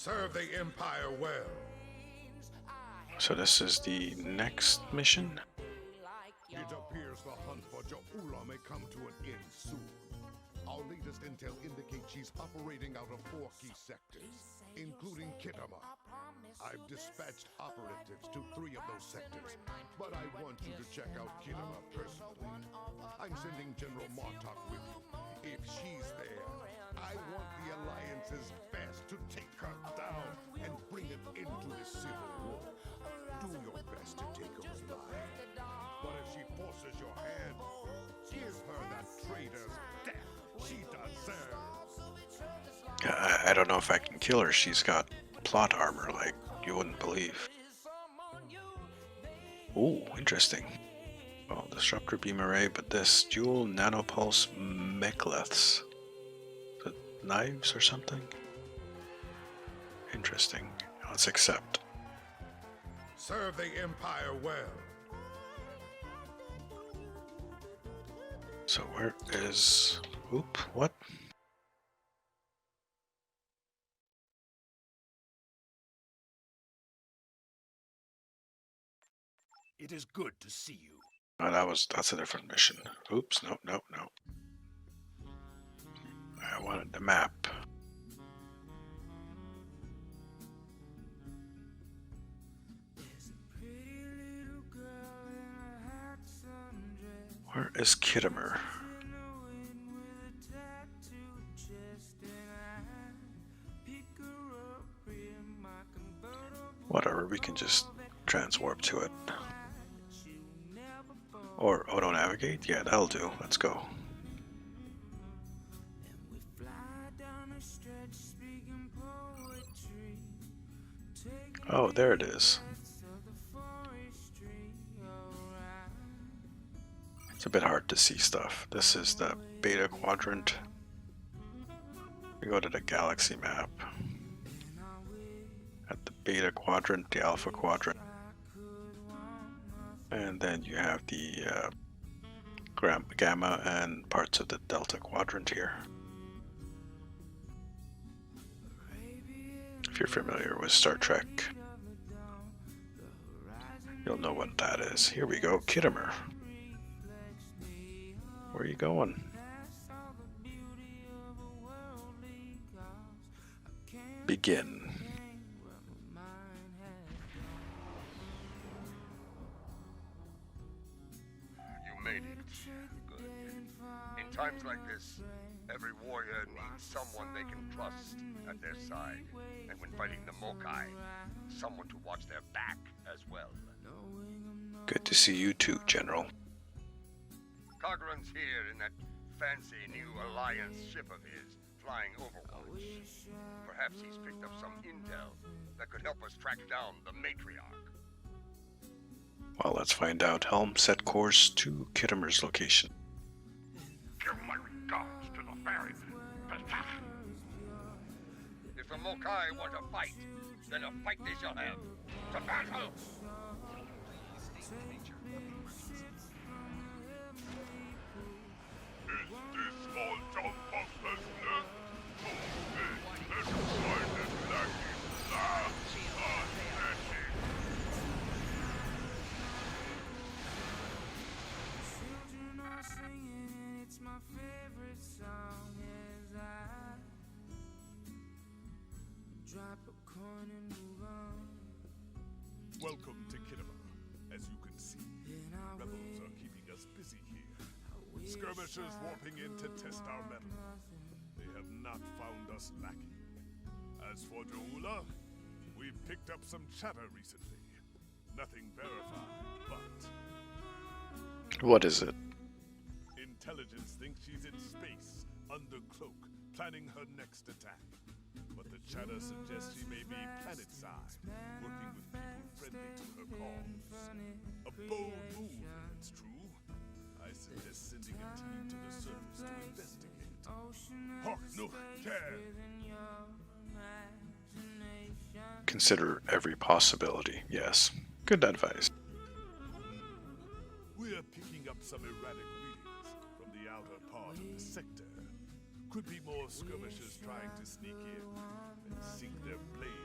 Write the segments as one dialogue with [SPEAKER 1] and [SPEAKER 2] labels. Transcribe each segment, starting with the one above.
[SPEAKER 1] Serve the Empire well.
[SPEAKER 2] So this is the next mission.
[SPEAKER 1] It appears the hunt for Ja'ula may come to an end soon. Our latest intel indicates she's operating out of 4 key sectors, including Khitomer. I've dispatched operatives to 3 of those sectors, but I want you to check out Khitomer personally. I'm sending General Martok with you. If she's there, I want the Alliance's best to take her down and bring it into the Civil War. Do your best to take her alive. But if she forces your hand, give her that traitor's death she deserves.
[SPEAKER 2] I don't know if I can kill her. She's got plot armor like you wouldn't believe. Ooh, interesting. Well, disruptor beam array, but this dual nanopulse mechleths. The knives or something? Interesting. Let's accept.
[SPEAKER 1] Serve the Empire well.
[SPEAKER 2] So where is... Oop, what?
[SPEAKER 3] It is good to see you.
[SPEAKER 2] Oh, that's a different mission. Oops, no. I wanted the map. Where is Khitomer? Whatever, we can just transwarp to it. Or auto-navigate? Yeah, that'll do. Let's go. Oh, there it is. It's a bit hard to see stuff. This is the beta quadrant. We go to the galaxy map. At the beta quadrant, the alpha quadrant. And then you have the gamma and parts of the delta quadrant here. If you're familiar with Star Trek, you'll know what that is. Here we go, Khitomer. Where are you going? Begin.
[SPEAKER 4] You made it. Good. In times like this, every warrior needs someone they can trust at their side. And when fighting the Mokai, someone to watch their back as well.
[SPEAKER 2] Good to see you too, General.
[SPEAKER 4] Cogran's here in that fancy new Alliance ship of his, flying Overwatch. Perhaps he's picked up some intel that could help us track down the Matriarch.
[SPEAKER 2] Well, let's find out. Helm, set course to Khitomer's location.
[SPEAKER 4] Give my regards to the ferry. If the Mokai want to fight, then a fight they shall have. To battle!
[SPEAKER 1] Is this all John Foster's nest? Oh, every side is lacking.
[SPEAKER 5] Children are singing, it's my favorite song as I drop a coin and move on.
[SPEAKER 1] Welcome to Khitomer. As you can see, rebels are keeping us busy here. Skirmishers warping in to test our mettle. They have not found us lacking. As for Ja'ula, we've picked up some chatter recently. Nothing verified, but...
[SPEAKER 2] What is it?
[SPEAKER 1] Intelligence thinks she's in space, under cloak, planning her next attack. But the chatter suggests she may be planet-side, working with people friendly to her cause. A bold move, it's true. I suggest sending a team to the surface to investigate. Hawk, no, care.
[SPEAKER 2] Consider every possibility, yes. Good advice.
[SPEAKER 1] We're picking up some erratic readings from the outer part of the sector. Could be more skirmishers trying to sneak in and sink their blade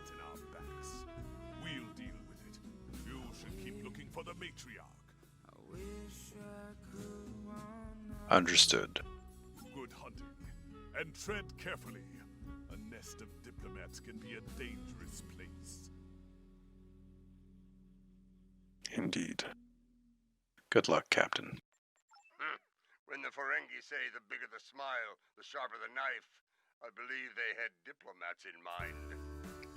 [SPEAKER 3] matriarch.
[SPEAKER 2] Understood.
[SPEAKER 3] Good hunting. And tread carefully. A nest of diplomats can be a dangerous place.
[SPEAKER 2] Indeed. Good luck, Captain.
[SPEAKER 4] When the Ferengi say the bigger the smile, the sharper the knife, I believe they had diplomats in mind.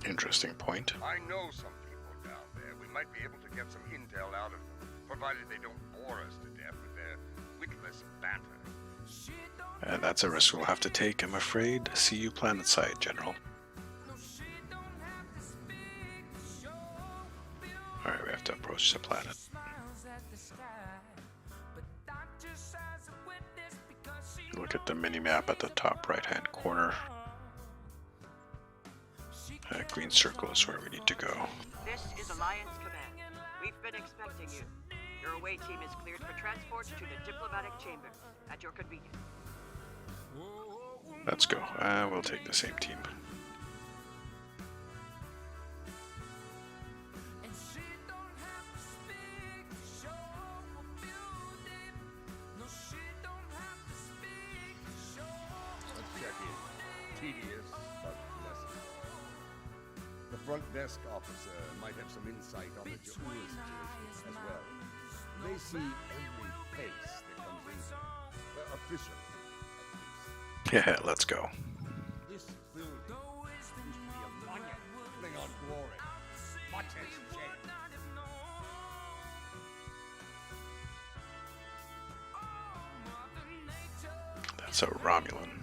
[SPEAKER 2] Interesting point.
[SPEAKER 4] I know some people down there. We might be able to get some intel out of them, provided they don't bore us to death with their witless banter.
[SPEAKER 2] And that's a risk we'll have to take, I'm afraid. See you planetside, General. Alright, we have to approach the planet. Look at the mini-map at the top right-hand corner. That green circle is where we need to go.
[SPEAKER 6] This is Alliance Command. We've been expecting you. Your away team is cleared for transport to the diplomatic chamber at your convenience.
[SPEAKER 2] Let's go. We'll take the same team.
[SPEAKER 4] A check-in. Tedious, but necessary. The front desk officer might have some insight on the Ja'ul situation as well. They see every face that comes in. Officially, at least.
[SPEAKER 2] Yeah, let's go.
[SPEAKER 4] This building used to be a monument to Klingon glory. Much has changed.
[SPEAKER 2] That's a Romulan.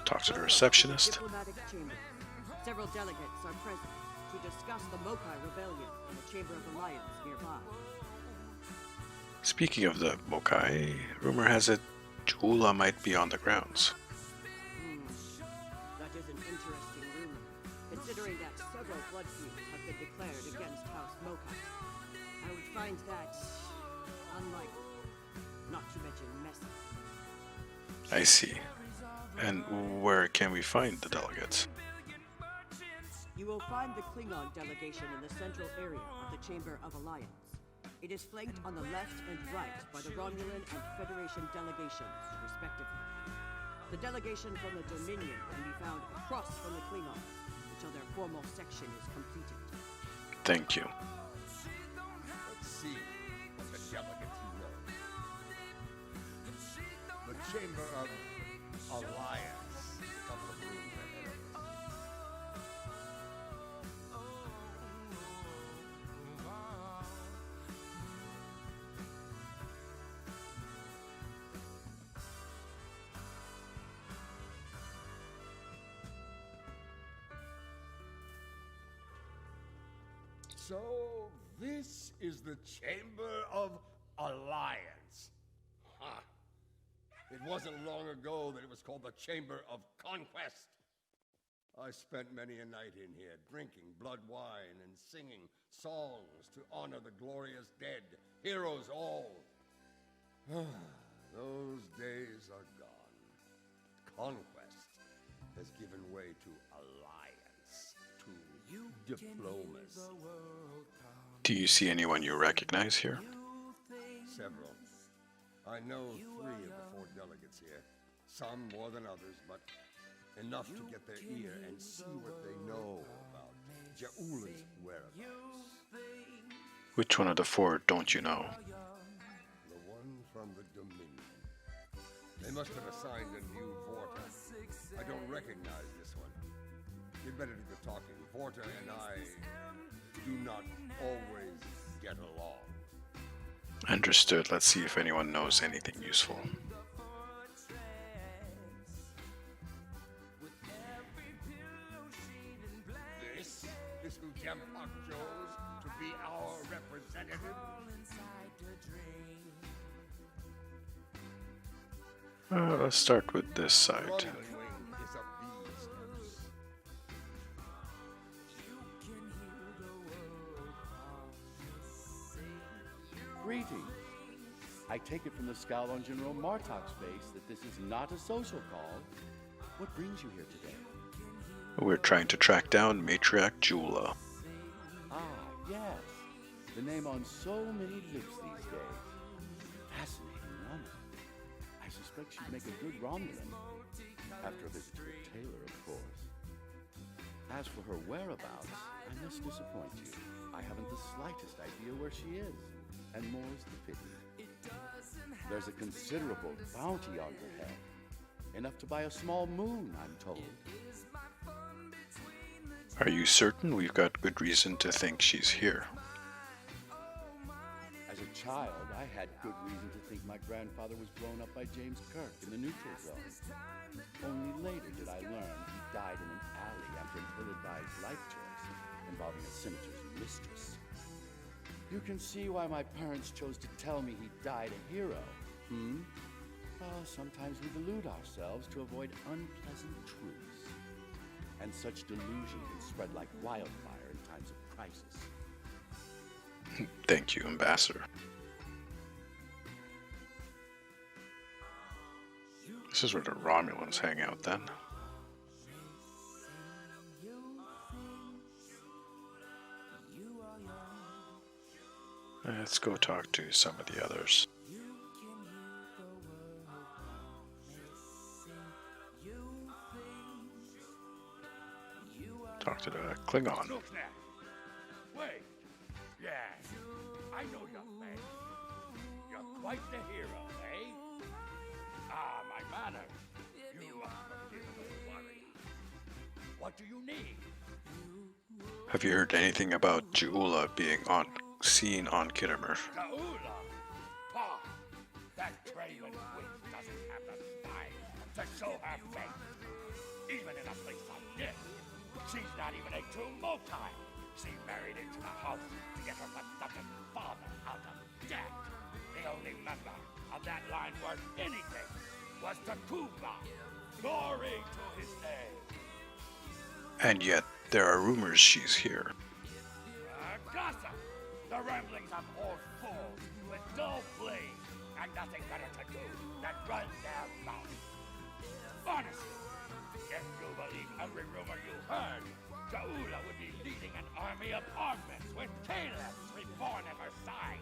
[SPEAKER 2] Talk to the receptionist.
[SPEAKER 6] Diplomatic chamber. Several delegates are present to discuss the Mokai rebellion in the Chamber of Alliance nearby.
[SPEAKER 2] Speaking of the Mokai, rumor has it Ja'ula might be on the grounds.
[SPEAKER 6] That is an interesting rumor, considering that several blood feuds have been declared against House Mokai. I would find that unlikely, not to mention messy.
[SPEAKER 2] I see. And where can we find the delegates?
[SPEAKER 6] You will find the Klingon delegation in the central area of the Chamber of Alliance. It is flanked on the left and right by the Romulan and Federation delegations, respectively. The delegation from the Dominion can be found across from the Klingons until their formal section is completed.
[SPEAKER 2] Thank you.
[SPEAKER 4] Let's see what the delegates know. The Chamber of Alliance. A couple of rooms ahead of us. So, this is the Chamber of Alliance. Huh. It wasn't long ago that it was called the Chamber of Conquest. I spent many a night in here, drinking blood wine and singing songs to honor the glorious dead, heroes all. Those days are gone. Conquest has given way to alliance, to diplomacy.
[SPEAKER 2] Do you see anyone you recognize here?
[SPEAKER 4] Several. I know 3 of the 4 delegates here. Some more than others, but enough to get their ear and see what they know about Ja'ula's whereabouts.
[SPEAKER 2] Which one of the 4 don't you know?
[SPEAKER 4] The one from the Dominion. They must have assigned a new Vorta. I don't recognize this one. You'd better do the talking. Vorta and I do not always get along.
[SPEAKER 2] Understood. Let's see if anyone knows anything useful.
[SPEAKER 4] This who Jempock chose to be our representative?
[SPEAKER 2] Let's start with this side.
[SPEAKER 4] Romulan wing is of these nuts. Greetings.
[SPEAKER 7] I take it from the scowl on General Martok's face that this is not a social call. What brings you here today?
[SPEAKER 2] We're trying to track down Matriarch Jula.
[SPEAKER 7] Ah, yes. The name on so many lips these days. Fascinating woman. I suspect she'd make a good Romulan. After a visit to the tailor, of course. As for her whereabouts, I must disappoint you. I haven't the slightest idea where she is. And more's the pity. There's a considerable bounty on her head. Enough to buy a small moon, I'm told.
[SPEAKER 2] Are you certain? We've got good reason to think she's here.
[SPEAKER 7] As a child, I had good reason to think my grandfather was blown up by James Kirk in the neutral zone. Only later did I learn he died in an alley after an ill-advised life choice involving a senator's mistress. You can see why my parents chose to tell me he died a hero. Sometimes we delude ourselves to avoid unpleasant truths. And such delusion can spread like wildfire in times of crisis.
[SPEAKER 2] Thank you, Ambassador. This is where the Romulans hang out then. Let's go talk to some of the others. Talk to the Klingon.
[SPEAKER 4] Look now. Wait. Yes. I know your face. You're quite the hero, eh? Ah, my manner. You must forgive no worry. What do you need?
[SPEAKER 2] Have you heard anything about Jula being seen on Khitomer?
[SPEAKER 4] Gaula! Pa! That craven witch doesn't have the style to show her face. Even in a place like this. She's not even a true Mokai. She married into the house to get her pathetic father out of debt. The only member of that line worth anything was Takuba. Glory to his name.
[SPEAKER 2] And yet, there are rumors she's here.
[SPEAKER 4] Gossip! The ramblings of old fools with dull fleas and nothing better to do than run their mouth. Honestly, if you believe every rumor you heard, Gaula would be leading an army of augments with Calebs reborn at her side.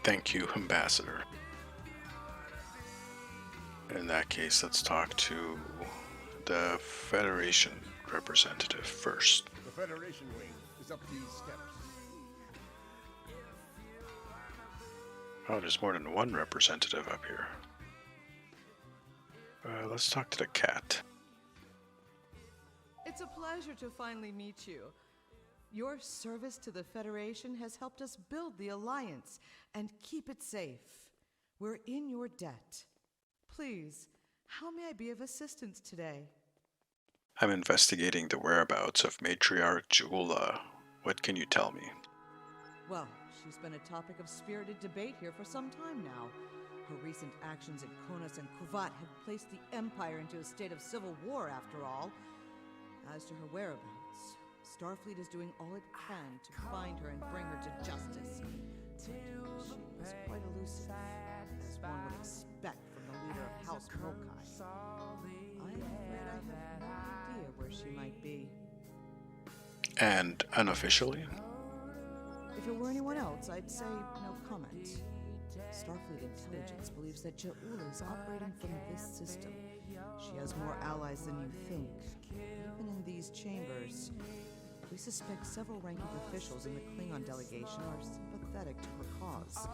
[SPEAKER 2] Thank you, Ambassador. In that case, let's talk to the Federation representative first.
[SPEAKER 1] The Federation wing is up these steps.
[SPEAKER 2] Oh, there's more than one representative up here. Let's talk to the cat.
[SPEAKER 8] It's a pleasure to finally meet you. Your service to the Federation has helped us build the Alliance and keep it safe. We're in your debt. Please, how may I be of assistance today?
[SPEAKER 2] I'm investigating the whereabouts of Matriarch Jula. What can you tell me?
[SPEAKER 8] Well, she's been a topic of spirited debate here for some time now. Her recent actions at Konos and Kuvat have placed the Empire into a state of civil war, after all. As to her whereabouts, Starfleet is doing all it can to find her and bring her to justice. She is quite elusive, as one would expect from the leader of House Mokai. I'm afraid I have no idea where she might be.
[SPEAKER 2] And unofficially?
[SPEAKER 8] If it were anyone else, I'd say no comment. Starfleet intelligence believes that Ja'ula is operating from this system. She has more allies than you think. Even in these chambers, we suspect several ranking officials in the Klingon delegation are sympathetic to her cause.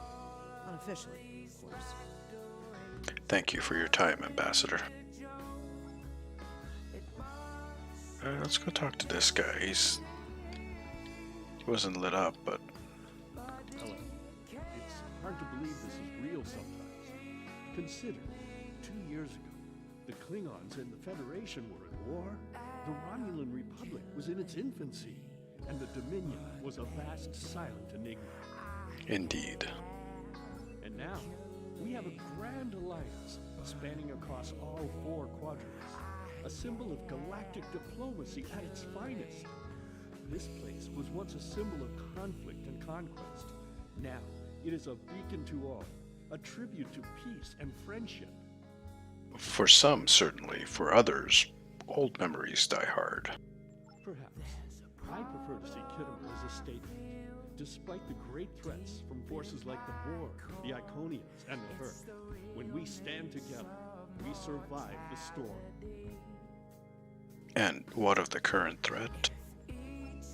[SPEAKER 8] Unofficially, of course.
[SPEAKER 2] Thank you for your time, Ambassador. Let's go talk to this guy. He wasn't lit up, but...
[SPEAKER 9] Hello. It's hard to believe this is real sometimes. Consider, 2 years ago, the Klingons and the Federation were at war. The Romulan Republic was in its infancy, and the Dominion was a vast silent enigma.
[SPEAKER 2] Indeed.
[SPEAKER 9] And now, we have a grand alliance spanning across all 4 quadrants, a symbol of galactic diplomacy at its finest. This place was once a symbol of conflict and conquest. Now, It is a beacon to all, a tribute to peace and friendship.
[SPEAKER 2] For some, certainly. For others, old memories die hard.
[SPEAKER 9] Perhaps. I prefer to see Khitomer as a statement. Despite the great threats from forces like the Borg, the Iconians, and the Herd, when we stand together, we survive the storm.
[SPEAKER 2] And what of the current threat?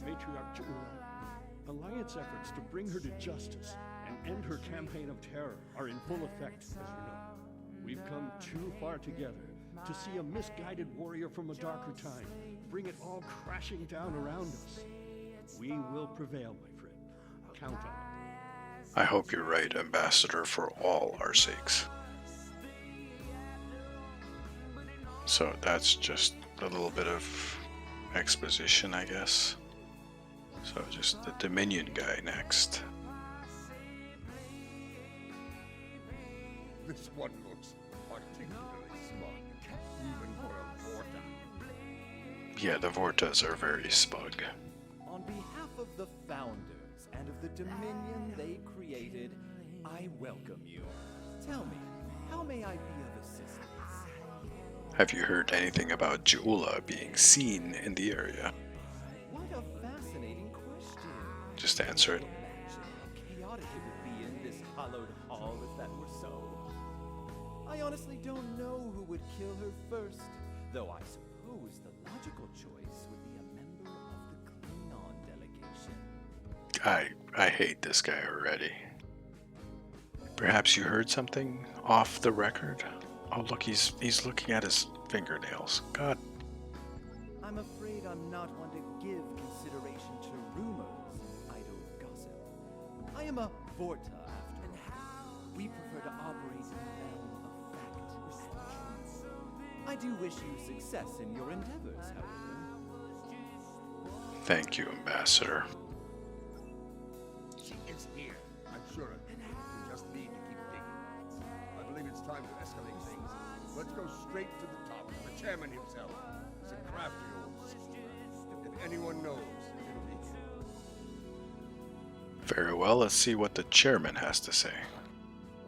[SPEAKER 9] Matriarch Ja'ula, Alliance efforts to bring her to justice and end her campaign of terror are in full effect, as you know. We've come too far together to see a misguided warrior from a darker time bring it all crashing down around us. We will prevail, my friend. Count on it.
[SPEAKER 2] I hope you're right, Ambassador, for all our sakes. So that's just a little bit of exposition, I guess. So just the Dominion guy next.
[SPEAKER 4] This one looks particularly smug, even for a Vorta.
[SPEAKER 2] Yeah, the Vortas are very smug.
[SPEAKER 10] On behalf of the Founders and of the Dominion they created, I welcome you. Tell me, how may I be of assistance?
[SPEAKER 2] Have you heard anything about Ja'ula being seen in the area?
[SPEAKER 10] What a fascinating question.
[SPEAKER 2] Just answer it.
[SPEAKER 10] Imagine how chaotic it would be in this hallowed hall if that were so. I honestly don't know who would kill her first, though I suppose the logical choice would be a member of the Klingon delegation.
[SPEAKER 2] I hate this guy already. Perhaps you heard something off the record? Oh look, he's looking at his fingernails. God.
[SPEAKER 10] I'm afraid I'm not one to give consideration to rumors and idle gossip. I am a Vorta, after all. We prefer to operate in the realm of fact. I do wish you success in your endeavors, however.
[SPEAKER 2] Thank you, Ambassador.
[SPEAKER 4] She is here. I'm sure of it. We just need to keep digging. I believe it's time to escalate things. Let's go straight to the top. The chairman himself. He's a crafty old schooner. If anyone knows, it'll be him.
[SPEAKER 2] Very well, let's see what the chairman has to say.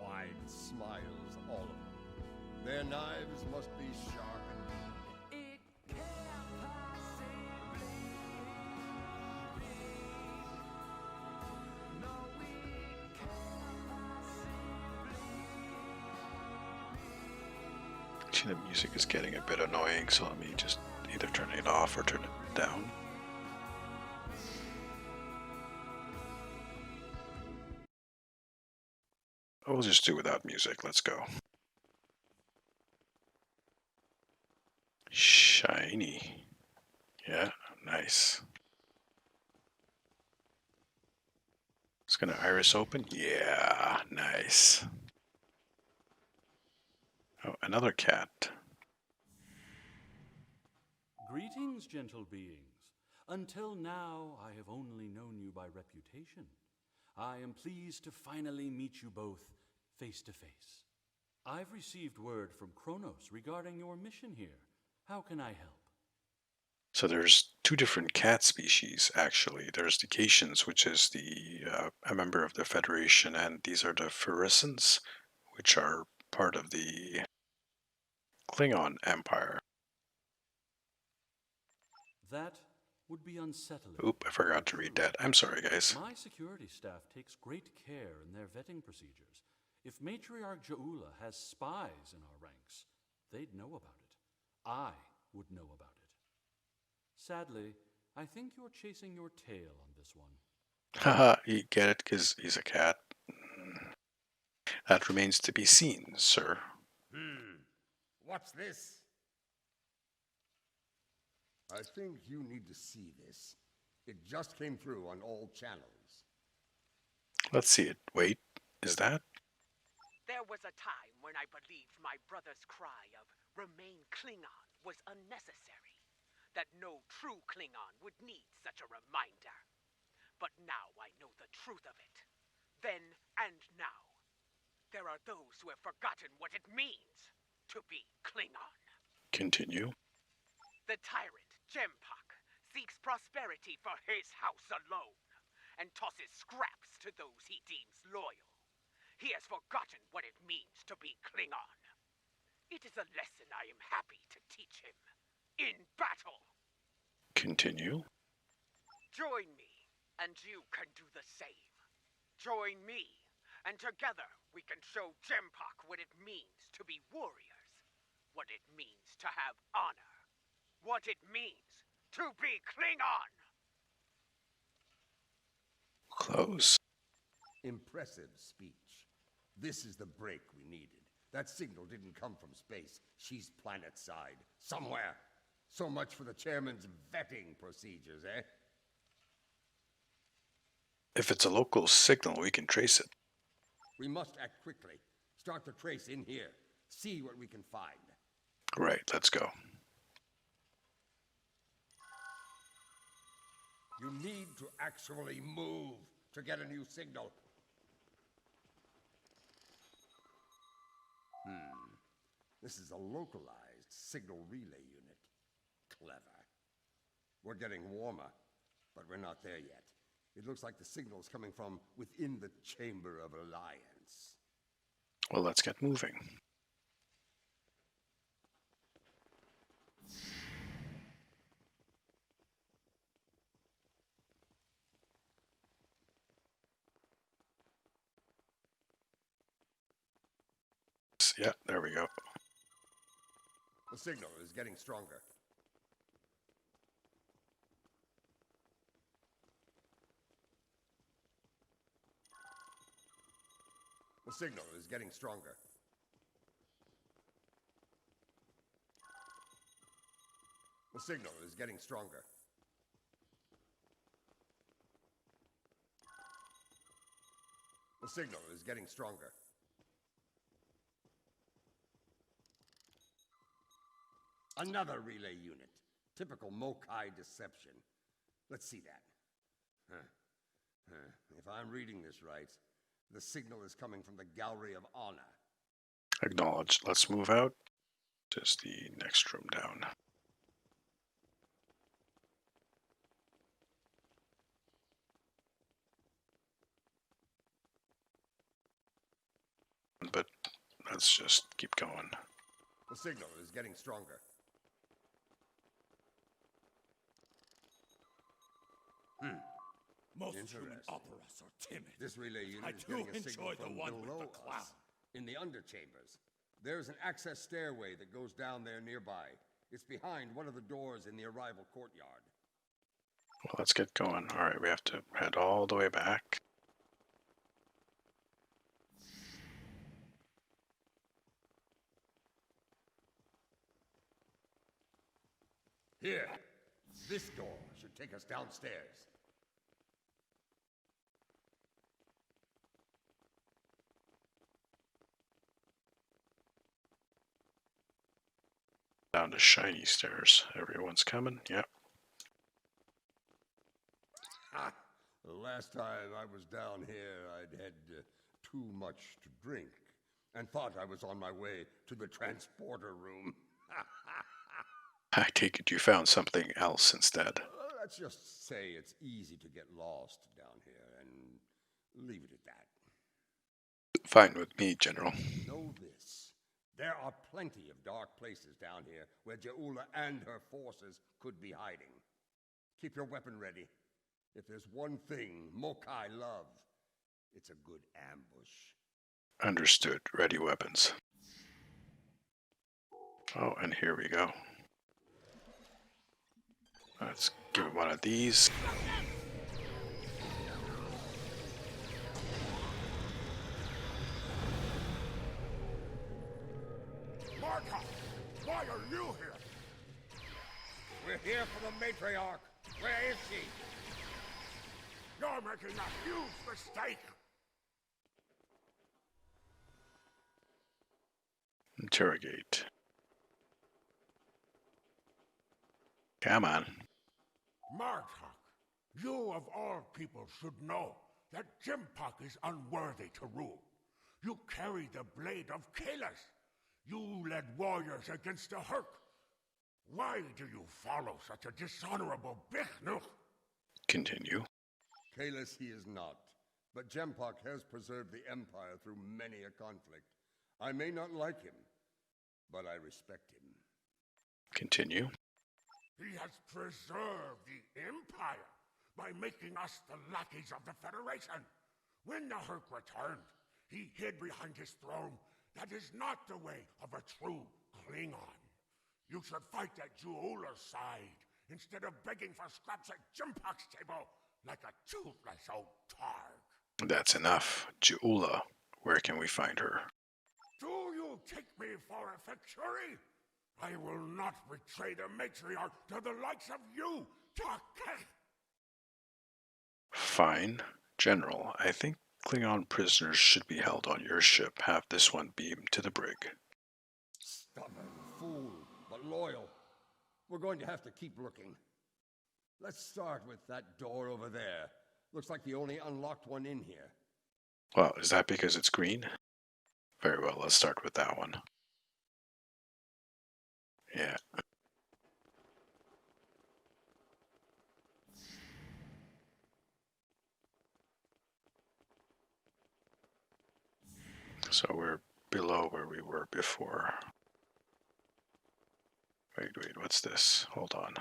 [SPEAKER 4] Wide smiles, all of them. Their knives must be sharp indeed.
[SPEAKER 2] See, the music is getting a bit annoying, so let me just either turn it off or turn it down. We'll just do without music. Let's go. Shiny. Yeah, nice. It's gonna iris open. Yeah, nice. Oh, another cat.
[SPEAKER 11] Greetings, gentle beings. Until now, I have only known you by reputation. I am pleased to finally meet you both face to face. I've received word from Kronos regarding your mission here. How can I help?
[SPEAKER 2] So there's two different cat species, actually. There's the Caitians, which is a member of the Federation, and these are the Pherisons, which are part of the Klingon Empire.
[SPEAKER 11] That would be unsettling.
[SPEAKER 2] Oop, I forgot to read that. I'm sorry, guys.
[SPEAKER 11] My security staff takes great care in their vetting procedures. If Matriarch Ja'ula has spies in our ranks, they'd know about it. I would know about it. Sadly, I think you're chasing your tail on this one.
[SPEAKER 2] Haha, you get it because he's a cat. That remains to be seen, sir.
[SPEAKER 4] What's this? I think you need to see this. It just came through on all channels.
[SPEAKER 2] Let's see it. Wait, is that?
[SPEAKER 12] There was a time when I believed my brother's cry of "Remain Klingon" was unnecessary. That no true Klingon would need such a reminder. But now I know the truth of it. Then and now. There are those who have forgotten what it means to be Klingon.
[SPEAKER 2] Continue.
[SPEAKER 12] The tyrant, Jempak, seeks prosperity for his house alone, and tosses scraps to those he deems loyal. He has forgotten what it means to be Klingon. It is a lesson I am happy to teach him. In battle.
[SPEAKER 2] Continue.
[SPEAKER 12] Join me, and you can do the same. Join me, and together we can show Jempak what it means to be warriors. What it means to have honor. What it means to be Klingon.
[SPEAKER 2] Close.
[SPEAKER 4] Impressive speech. This is the break we needed. That signal didn't come from space. She's planet-side. Somewhere. So much for the chairman's vetting procedures, eh?
[SPEAKER 2] If it's a local signal, we can trace it.
[SPEAKER 4] We must act quickly. Start the trace in here. See what we can find.
[SPEAKER 2] Right, let's go.
[SPEAKER 4] You need to actually move to get a new signal. This is a localized signal relay unit. Clever. We're getting warmer, but we're not there yet. It looks like the signal's coming from within the Chamber of Alliance.
[SPEAKER 2] Well, let's get moving. Yeah, there we go.
[SPEAKER 4] The signal is getting stronger. The signal is getting stronger. The signal is getting stronger. The signal is getting stronger. Another relay unit. Typical Mokai deception. Let's see that. If I'm reading this right, the signal is coming from the Gallery of Honor.
[SPEAKER 2] Acknowledge. Let's move out. Just the next room down. But let's just keep going.
[SPEAKER 4] The signal is getting stronger.
[SPEAKER 13] Most human operas are timid.
[SPEAKER 4] This relay unit
[SPEAKER 13] I
[SPEAKER 4] is
[SPEAKER 13] do
[SPEAKER 4] getting a signal
[SPEAKER 13] enjoy the
[SPEAKER 4] from
[SPEAKER 13] one with
[SPEAKER 4] below
[SPEAKER 13] the clown.
[SPEAKER 4] us, in the underchambers. There's an access stairway that goes down there nearby. It's behind one of the doors in the arrival courtyard.
[SPEAKER 2] Well, let's get going. Alright, we have to head all the way back.
[SPEAKER 4] Here. This door should take us downstairs.
[SPEAKER 2] Down to shiny stairs. Everyone's coming. Yep.
[SPEAKER 4] Ha! The last time I was down here, I'd had too much to drink and thought I was on my way to the transporter room.
[SPEAKER 2] I take it you found something else instead.
[SPEAKER 4] Let's just say it's easy to get lost down here and leave it at that.
[SPEAKER 2] Fine with me, General.
[SPEAKER 4] Know this. There are plenty of dark places down here where Jaula and her forces could be hiding. Keep your weapon ready. If there's one thing Mokai love, it's a good ambush.
[SPEAKER 2] Understood. Ready weapons. Oh, and here we go. Let's give it one of these.
[SPEAKER 4] Marka, why are you here? We're here for the matriarch. Where is she?
[SPEAKER 3] You're making a huge mistake.
[SPEAKER 2] Interrogate. Come on.
[SPEAKER 3] Martok, you of all people should know that Jempak is unworthy to rule. You carry the blade of Kalas. You led warriors against the Herc. Why do you follow such a dishonorable Bichnuk?
[SPEAKER 2] Continue.
[SPEAKER 4] Kalis he is not, but Jempak has preserved the Empire through many a conflict. I may not like him, but I respect him.
[SPEAKER 2] Continue.
[SPEAKER 3] He has preserved the Empire by making us the lackeys of the Federation. When the Herc returned, he hid behind his throne. That is not the way of a true Klingon. You should fight at Juula's side instead of begging for scraps at Jimpak's table like a toothless old targ.
[SPEAKER 2] That's enough. Juula. Where can we find her?
[SPEAKER 3] Do you take me for a Factory? I will not betray the matriarch to the likes of you, Takeh!
[SPEAKER 2] Fine. General, I think Klingon prisoners should be held on your ship. Have this one beamed to the brig.
[SPEAKER 4] Stubborn fool, but loyal. We're going to have to keep looking. Let's start with that door over there. Looks like the only unlocked one in here.
[SPEAKER 2] Well, is that because it's green? Very well, let's start with that one. Yeah. So we're below where we were before. Wait, what's this? Hold on.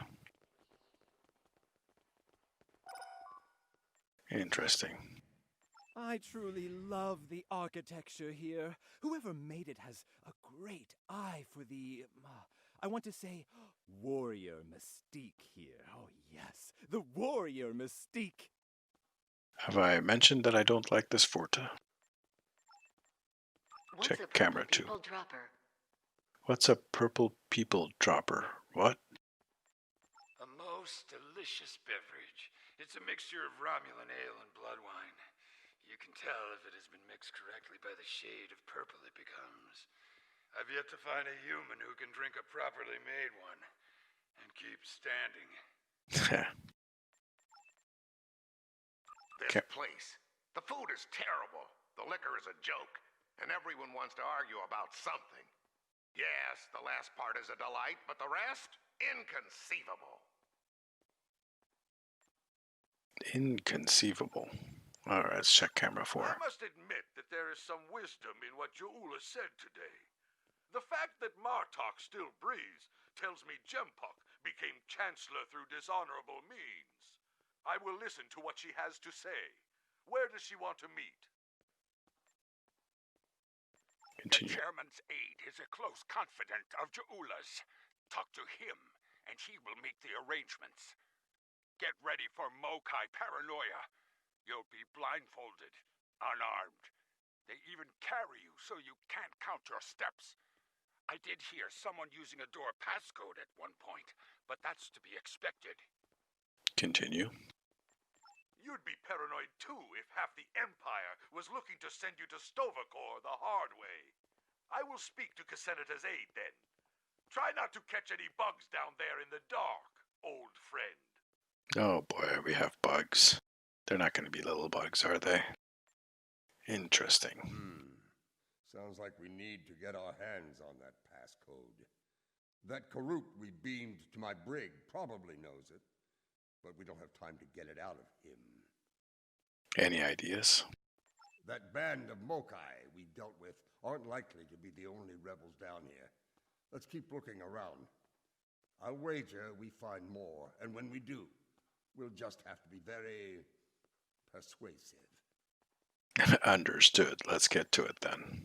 [SPEAKER 2] Interesting.
[SPEAKER 10] I truly love the architecture here. Whoever made it has a great eye for the, I want to say, warrior mystique here. Oh yes, the warrior mystique.
[SPEAKER 2] Have I mentioned that I don't like this Forta? Check camera 2. What's a purple people dropper? What?
[SPEAKER 14] A most delicious beverage. It's a mixture of Romulan ale and blood wine. You can tell if it has been mixed correctly by the shade of purple it becomes. I've yet to find a human who can drink a properly made one and keep standing.
[SPEAKER 1] This place. The food is terrible. The liquor is a joke. And everyone wants to argue about something. Yes, the last part is a delight, but the rest? Inconceivable.
[SPEAKER 2] Inconceivable. Alright, let's check camera 4.
[SPEAKER 15] I must admit that there is some wisdom in what Juula said today. The fact that Martok still breathes tells me Jempak became Chancellor through dishonorable means. I will listen to what she has to say. Where does she want to meet?
[SPEAKER 2] Continue.
[SPEAKER 3] The chairman's aide is a close confidant of Juula's. Talk to him, and he will make the arrangements. Get ready for Mokai paranoia. You'll be blindfolded, unarmed. They even carry you so you can't count your steps. I did hear someone using a door passcode at one point, but that's to be expected.
[SPEAKER 2] Continue.
[SPEAKER 15] You'd be paranoid too if half the Empire was looking to send you to Stovacor the hard way. I will speak to Casenata's aide then. Try not to catch any bugs down there in the dark, old friend.
[SPEAKER 2] Oh boy, we have bugs. They're not going to be little bugs, are they? Interesting.
[SPEAKER 4] Sounds like we need to get our hands on that passcode. That Karuk we beamed to my brig probably knows it, but we don't have time to get it out of him.
[SPEAKER 2] Any ideas?
[SPEAKER 4] That band of Mokai we dealt with aren't likely to be the only rebels down here. Let's keep looking around. I'll wager we find more, and when we do, we'll just have to be very persuasive.
[SPEAKER 2] Understood. Let's get to it then.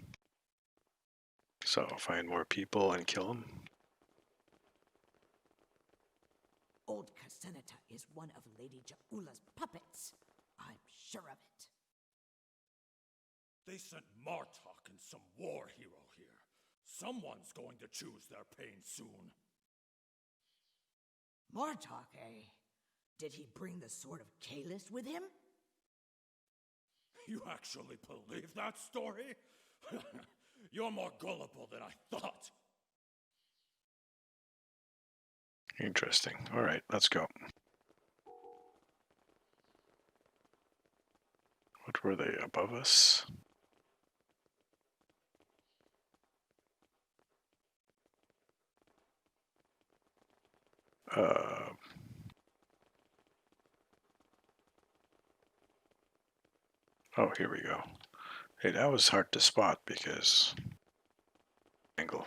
[SPEAKER 2] So, find more people and kill them.
[SPEAKER 6] Old Casenata is one of Lady Jaula's puppets. I'm sure of it.
[SPEAKER 13] They sent Martok and some war hero here. Someone's going to choose their pain soon.
[SPEAKER 6] Martok, eh? Did he bring the Sword of Kalis with him?
[SPEAKER 13] You actually believe that story? You're more gullible than I thought.
[SPEAKER 2] Interesting. All right, let's go. What were they above us? Oh, here we go. Hey, that was hard to spot because angle.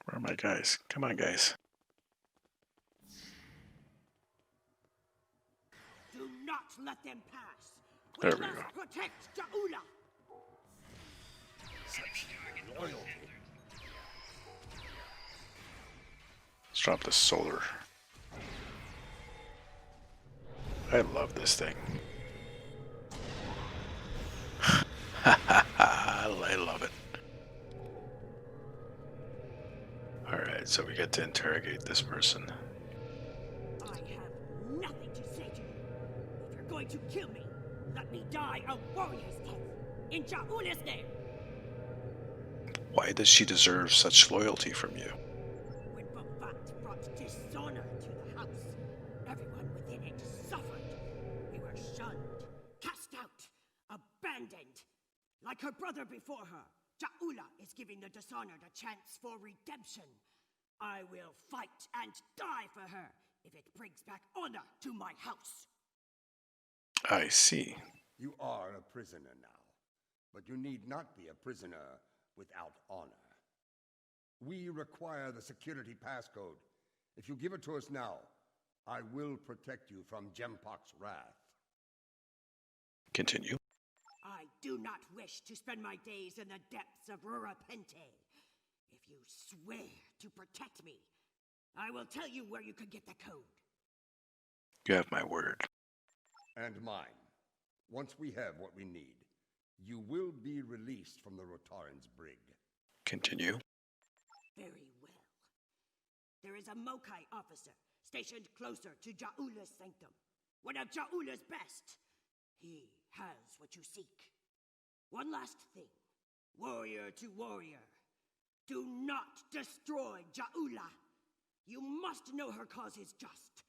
[SPEAKER 2] Where are my guys? Come on, guys.
[SPEAKER 6] Do not let them pass.
[SPEAKER 2] There we go.
[SPEAKER 6] Protect Ja'ula.
[SPEAKER 3] Such loyalty.
[SPEAKER 2] Let's drop the solar. I love this thing. I love it. Alright, so we get to interrogate this person.
[SPEAKER 6] I have nothing to say to you. If you're going to kill me, let me die a warrior's death. In Ja'ula's name.
[SPEAKER 2] Why does she deserve such loyalty from you?
[SPEAKER 6] When Bavat brought dishonor to the house, everyone within it suffered. We were shunned, cast out, abandoned. Like her brother before her, Ja'ula is giving the dishonored a chance for redemption. I will fight and die for her if it brings back honor to my house.
[SPEAKER 2] I see.
[SPEAKER 3] You are a prisoner now, but you need not be a prisoner without honor. We require the security passcode. If you give it to us now, I will protect you from Jempok's wrath.
[SPEAKER 2] Continue.
[SPEAKER 6] I do not wish to spend my days in the depths of Rurapente. If you swear to protect me, I will tell you where you can get the code.
[SPEAKER 2] You have my word.
[SPEAKER 3] And mine. Once we have what we need, you will be released from the Rotaran's brig.
[SPEAKER 2] Continue.
[SPEAKER 6] Very well. There is a Mokai officer stationed closer to Ja'ula's sanctum. One of Ja'ula's best. He has what you seek. One last thing. Warrior to warrior. Do not destroy Ja'ula. You must know her cause is just.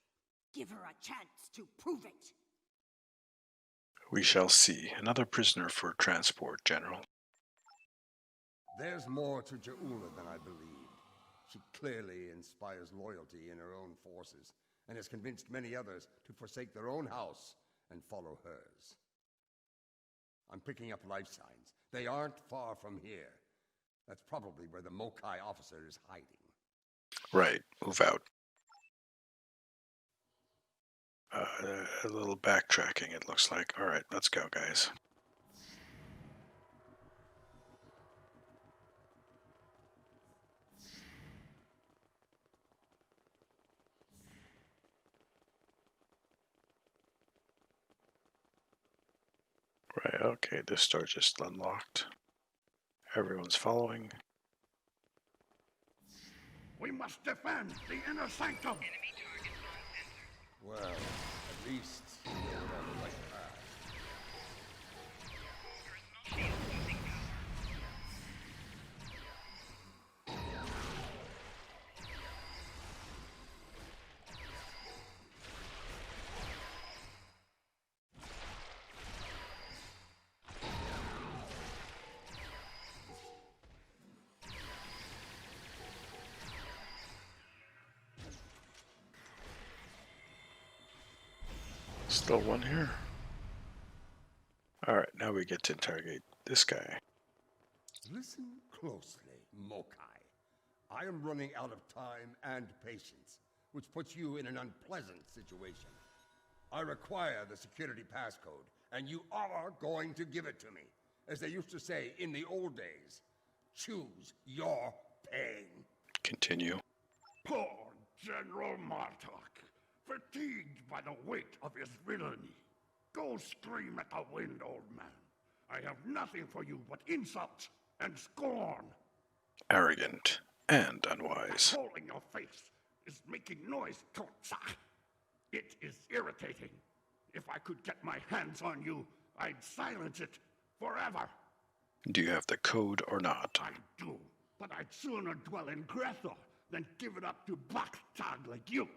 [SPEAKER 6] Give her a chance to prove it.
[SPEAKER 2] We shall see. Another prisoner for transport, General.
[SPEAKER 3] There's more to Ja'ula than I believed. She clearly inspires loyalty in her own forces, and has convinced many others to forsake their own house and follow hers. I'm picking up life signs. They aren't far from here. That's probably where the Mokai officer is hiding.
[SPEAKER 2] Right. Move out. A little backtracking, it looks like. Alright, let's go, guys. Right, okay, this door just unlocked. Everyone's following.
[SPEAKER 3] We must defend the inner sanctum! Well, at least you're on the right path.
[SPEAKER 2] Still one here. Alright, now we get to interrogate this guy.
[SPEAKER 3] Listen closely, Mokai. I am running out of time and patience, which puts you in an unpleasant situation. I require the security passcode, and you are going to give it to me. As they used to say in the old days, choose your pain.
[SPEAKER 2] Continue.
[SPEAKER 3] Poor General Martok, fatigued by the weight of his villainy. Go scream at the wind, old man. I have nothing for you but insult and scorn.
[SPEAKER 2] Arrogant and unwise.
[SPEAKER 3] That hole in your face is making noise, Kotsa. It is irritating. If I could get my hands on you, I'd silence it forever.
[SPEAKER 2] Do you have the code or not?
[SPEAKER 3] I do, but I'd sooner dwell in Grethor than give it up to Baktag like you.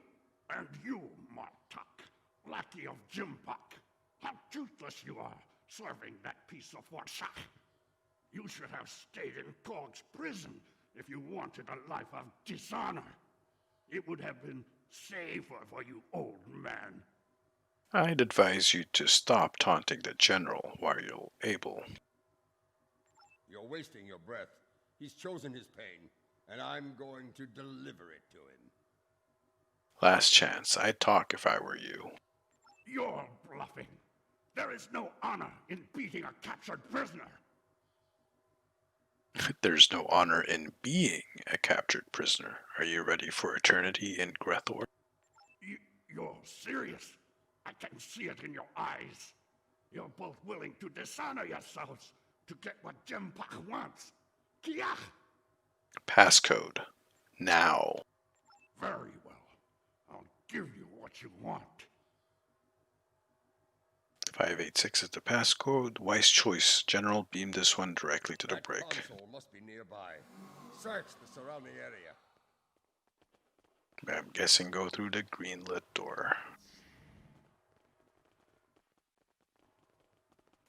[SPEAKER 3] And you, Martok, lackey of Jimpak. How toothless you are, serving that piece of worshak. You should have stayed in Korg's prison if you wanted a life of dishonor. It would have been safer for you, old man.
[SPEAKER 2] I'd advise you to stop taunting the general while you're able.
[SPEAKER 4] You're wasting your breath. He's chosen his pain, and I'm going to deliver it to him.
[SPEAKER 2] Last chance. I'd talk if I were you.
[SPEAKER 3] You're bluffing. There is no honor in beating a captured prisoner.
[SPEAKER 2] There's no honor in being a captured prisoner. Are you ready for eternity in Grethor?
[SPEAKER 3] You're serious? I can see it in your eyes. You're both willing to dishonor yourselves to get what Jimpak wants. Kiach!
[SPEAKER 2] Passcode. Now.
[SPEAKER 3] Very well. I'll give you what you want.
[SPEAKER 2] 586 is the passcode. Wise choice. General, beam this one directly to the brick.
[SPEAKER 4] Console must be nearby. Search the surrounding area.
[SPEAKER 2] I'm guessing go through the green lit door.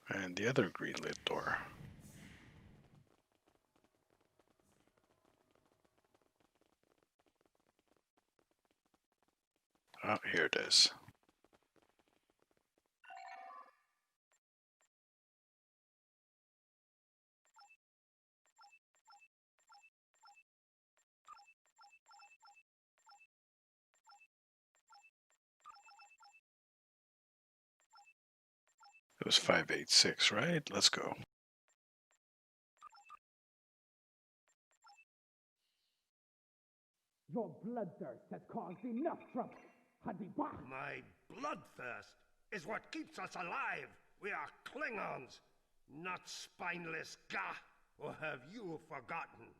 [SPEAKER 2] And the other green lit door. Oh, here it is. It was 586, right? Let's go.
[SPEAKER 16] Your bloodthirst has caused enough trouble. Hadibah.
[SPEAKER 17] My bloodthirst is what keeps us alive. We are Klingons, not spineless Gah. Or have you forgotten?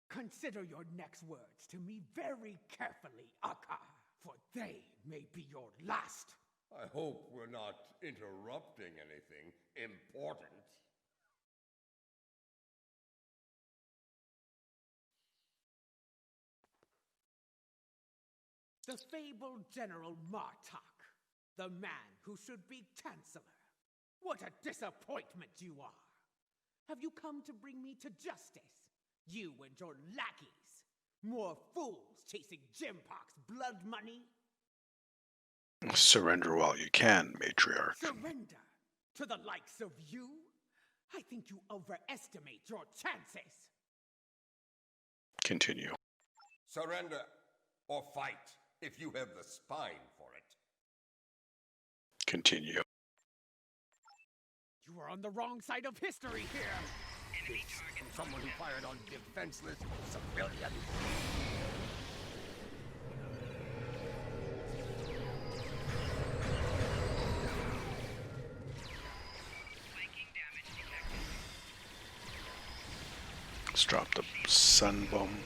[SPEAKER 16] Consider your next words to me very carefully, Akka, for they may be your last.
[SPEAKER 4] I hope we're not interrupting anything important.
[SPEAKER 16] The fabled General Martok, the man who should be Chancellor. What a disappointment you are! Have you come to bring me to justice? You and your lackeys? More fools chasing Jimpok's blood money?
[SPEAKER 2] Surrender while you can, matriarch.
[SPEAKER 16] Surrender? To the likes of you? I think you overestimate your chances.
[SPEAKER 2] Continue.
[SPEAKER 4] Surrender or fight if you have the spine for it.
[SPEAKER 2] Continue.
[SPEAKER 16] You are on the wrong side of history here.
[SPEAKER 17] Enemy target. Someone who fired on defenseless civilians.
[SPEAKER 2] Let's drop the sun bomb.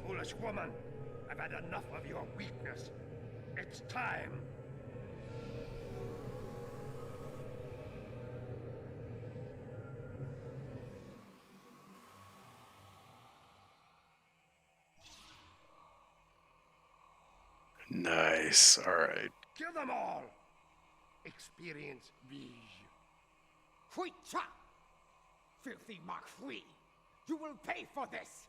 [SPEAKER 17] Foolish woman, I've had enough of your weakness. It's time.
[SPEAKER 2] Nice. All right.
[SPEAKER 17] Kill them all. Experience me.
[SPEAKER 16] Hui cha! Filthy Mark Hui! You will pay for this!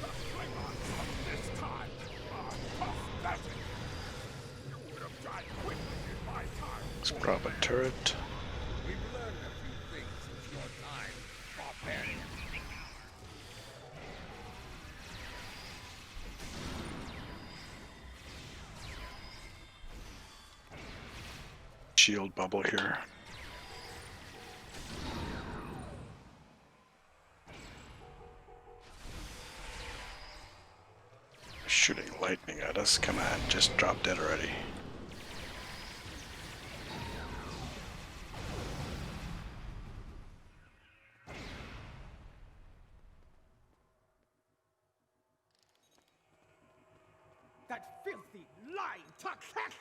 [SPEAKER 3] The Klingons of this time are pathetic. You would have died quickly in my time.
[SPEAKER 2] Let's drop a turret.
[SPEAKER 4] We've learned a few things since your time, barbarian.
[SPEAKER 2] Shield bubble here. Shooting lightning at us. Come on, just drop dead already.
[SPEAKER 16] That filthy, lying Tuck-Hack!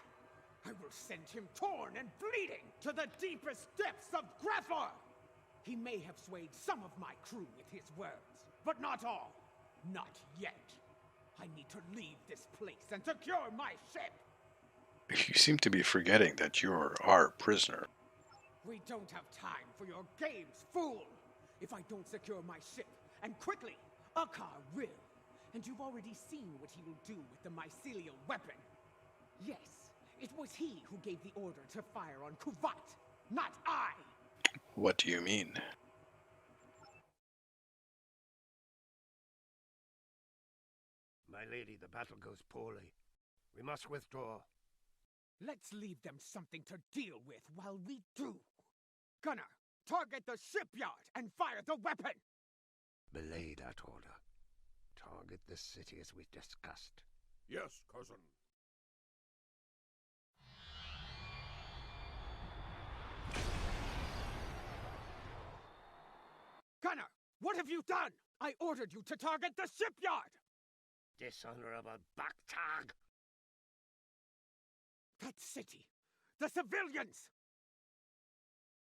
[SPEAKER 16] I will send him torn and bleeding to the deepest depths of Grethor! He may have swayed some of my crew with his words, but not all. Not yet. I need to leave this place and secure my ship.
[SPEAKER 2] You seem to be forgetting that you're our prisoner.
[SPEAKER 16] We don't have time for your games, fool! If I don't secure my ship, and quickly, Akar will. And you've already seen what he will do with the mycelial weapon. Yes, it was he who gave the order to fire on Kuvat, not I!
[SPEAKER 2] What do you mean?
[SPEAKER 17] My lady, the battle goes poorly. We must withdraw.
[SPEAKER 16] Let's leave them something to deal with while we do. Gunner, target the shipyard and fire the weapon!
[SPEAKER 17] Belay that order. Target the city as we discussed.
[SPEAKER 3] Yes, cousin.
[SPEAKER 16] Gunner, what have you done? I ordered you to target the shipyard!
[SPEAKER 17] Dishonorable backtag!
[SPEAKER 16] That city! The civilians!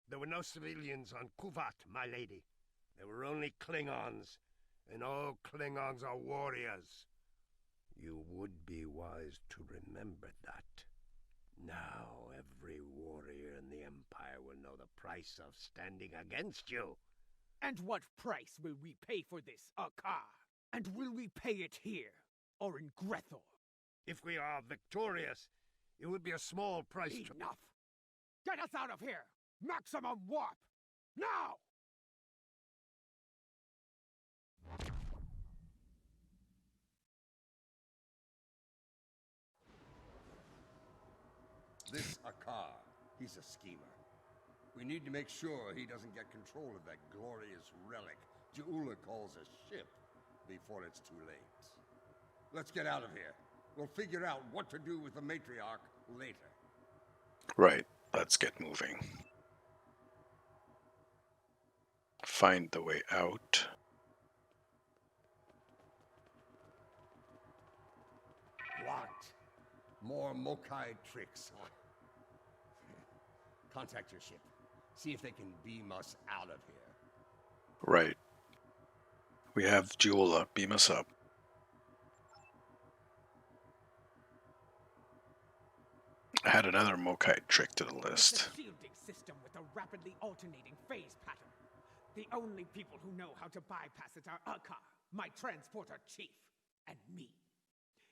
[SPEAKER 17] There were no civilians on Kuvat, my lady. There were only Klingons, and all Klingons are warriors. You would be wise to remember that. Now every warrior in the Empire will know the price of standing against you.
[SPEAKER 16] And what price will we pay for this, Akar? And will we pay it here, or in Grethor?
[SPEAKER 17] If we are victorious, it would be a small price to...
[SPEAKER 16] Enough! Get us out of here! Maximum warp! Now!
[SPEAKER 4] This Akar, he's a schemer. We need to make sure he doesn't get control of that glorious relic Ja'ula calls a ship before it's too late. Let's get out of here. We'll figure out what to do with the matriarch later.
[SPEAKER 2] Right, let's get moving. Find the way out.
[SPEAKER 4] What? More Mokai tricks, huh? Contact your ship. See if they can beam us out of here.
[SPEAKER 2] Right. We have Ja'ula. Beam us up. Add another Mokai trick to the list.
[SPEAKER 16] The shielding system with a rapidly alternating phase pattern. The only people who know how to bypass it are Akar, my transporter chief, and me.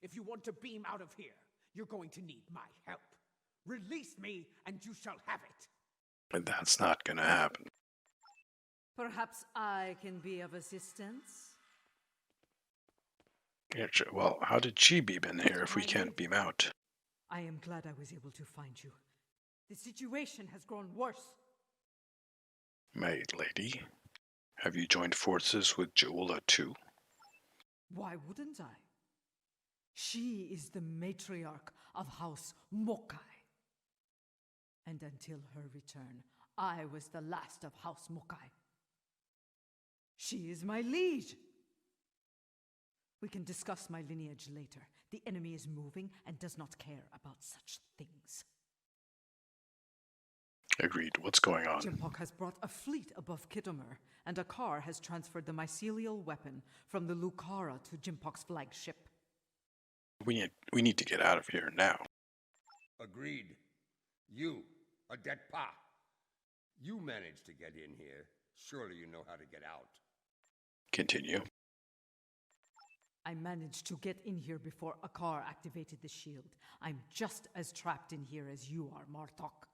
[SPEAKER 16] If you want to beam out of here, you're going to need my help. Release me, and you shall have it.
[SPEAKER 2] And that's not gonna happen.
[SPEAKER 8] Perhaps I can be of assistance?
[SPEAKER 2] Yeah, well, how did she beam in here if we can't beam out?
[SPEAKER 8] I am glad I was able to find you. The situation has grown worse.
[SPEAKER 2] My lady, have you joined forces with Ja'ula too?
[SPEAKER 8] Why wouldn't I? She is the matriarch of House Mokai. And until her return, I was the last of House Mokai. She is my liege. We can discuss my lineage later. The enemy is moving and does not care about such things.
[SPEAKER 2] Agreed. What's going on?
[SPEAKER 8] Jimpok has brought a fleet above Khitomer, and Akar has transferred the mycelial weapon from the Lucara to Jimpok's flagship.
[SPEAKER 2] We need to get out of here now.
[SPEAKER 4] Agreed. You, Adetpa. You managed to get in here. Surely you know how to get out.
[SPEAKER 2] Continue.
[SPEAKER 8] I managed to get in here before Akar activated the shield. I'm just as trapped in here as you are, Martok.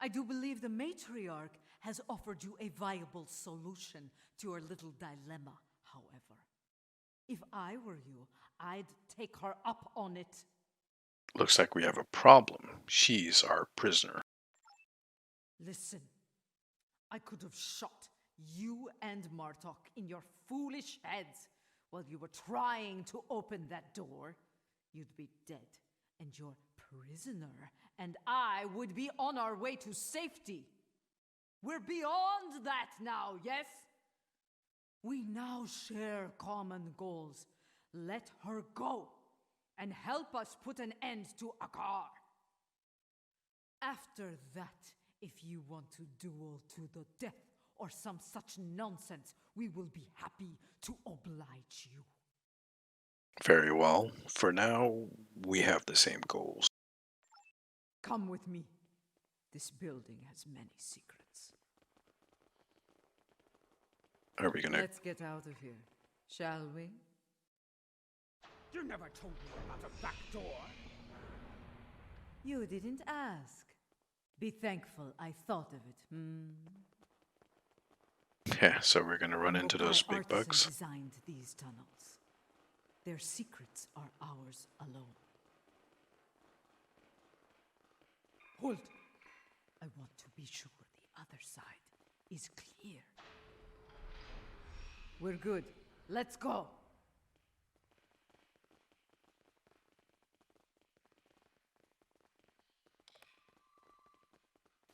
[SPEAKER 8] I do believe the matriarch has offered you a viable solution to your little dilemma, however. If I were you, I'd take her up on it.
[SPEAKER 2] Looks like we have a problem. She's our prisoner.
[SPEAKER 8] Listen, I could have shot you and Martok in your foolish heads while you were trying to open that door. You'd be dead, and your prisoner and I would be on our way to safety. We're beyond that now, yes? We now share common goals. Let her go.
[SPEAKER 18] and help us put an end to Akar. After that, if you want to duel to the death or some such nonsense, we will be happy to oblige you.
[SPEAKER 2] Very well. For now, we have the same goals.
[SPEAKER 18] Come with me. This building has many secrets.
[SPEAKER 2] Are we gonna...
[SPEAKER 18] Let's get out of here, shall we?
[SPEAKER 16] You never told me about a back door.
[SPEAKER 18] You didn't ask. Be thankful I thought of it,
[SPEAKER 2] Yeah, so we're gonna run into those big bugs.
[SPEAKER 18] Designed these tunnels. Their secrets are ours alone. Hold! I want to be sure the other side is clear. We're good. Let's go!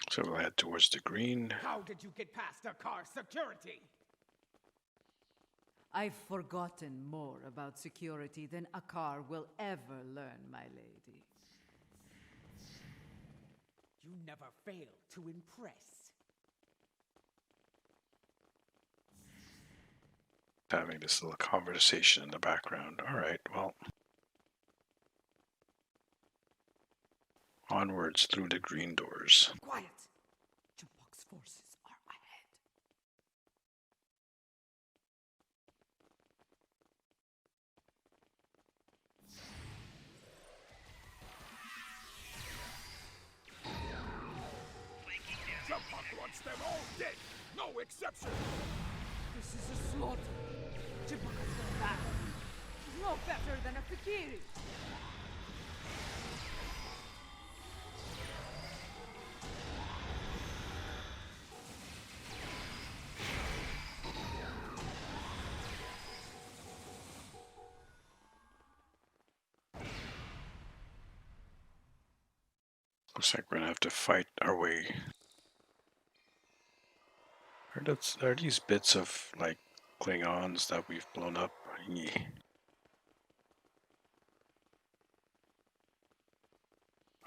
[SPEAKER 2] So we'll head towards the green.
[SPEAKER 16] How did you get past the car security?
[SPEAKER 18] I've forgotten more about security than Akar will ever learn, my lady.
[SPEAKER 16] You never fail to impress.
[SPEAKER 2] Having this little conversation in the background. Alright, well. Onwards through the green doors.
[SPEAKER 18] Quiet! Jimpok's forces are ahead.
[SPEAKER 13] Jimpok wants them all dead! No exception!
[SPEAKER 18] This is a slaughter. Jimpok has gone back. He's no better than a Fakiri.
[SPEAKER 2] Looks like we're gonna have to fight our way. Are these bits of, like, Klingons that we've blown up? Yeah.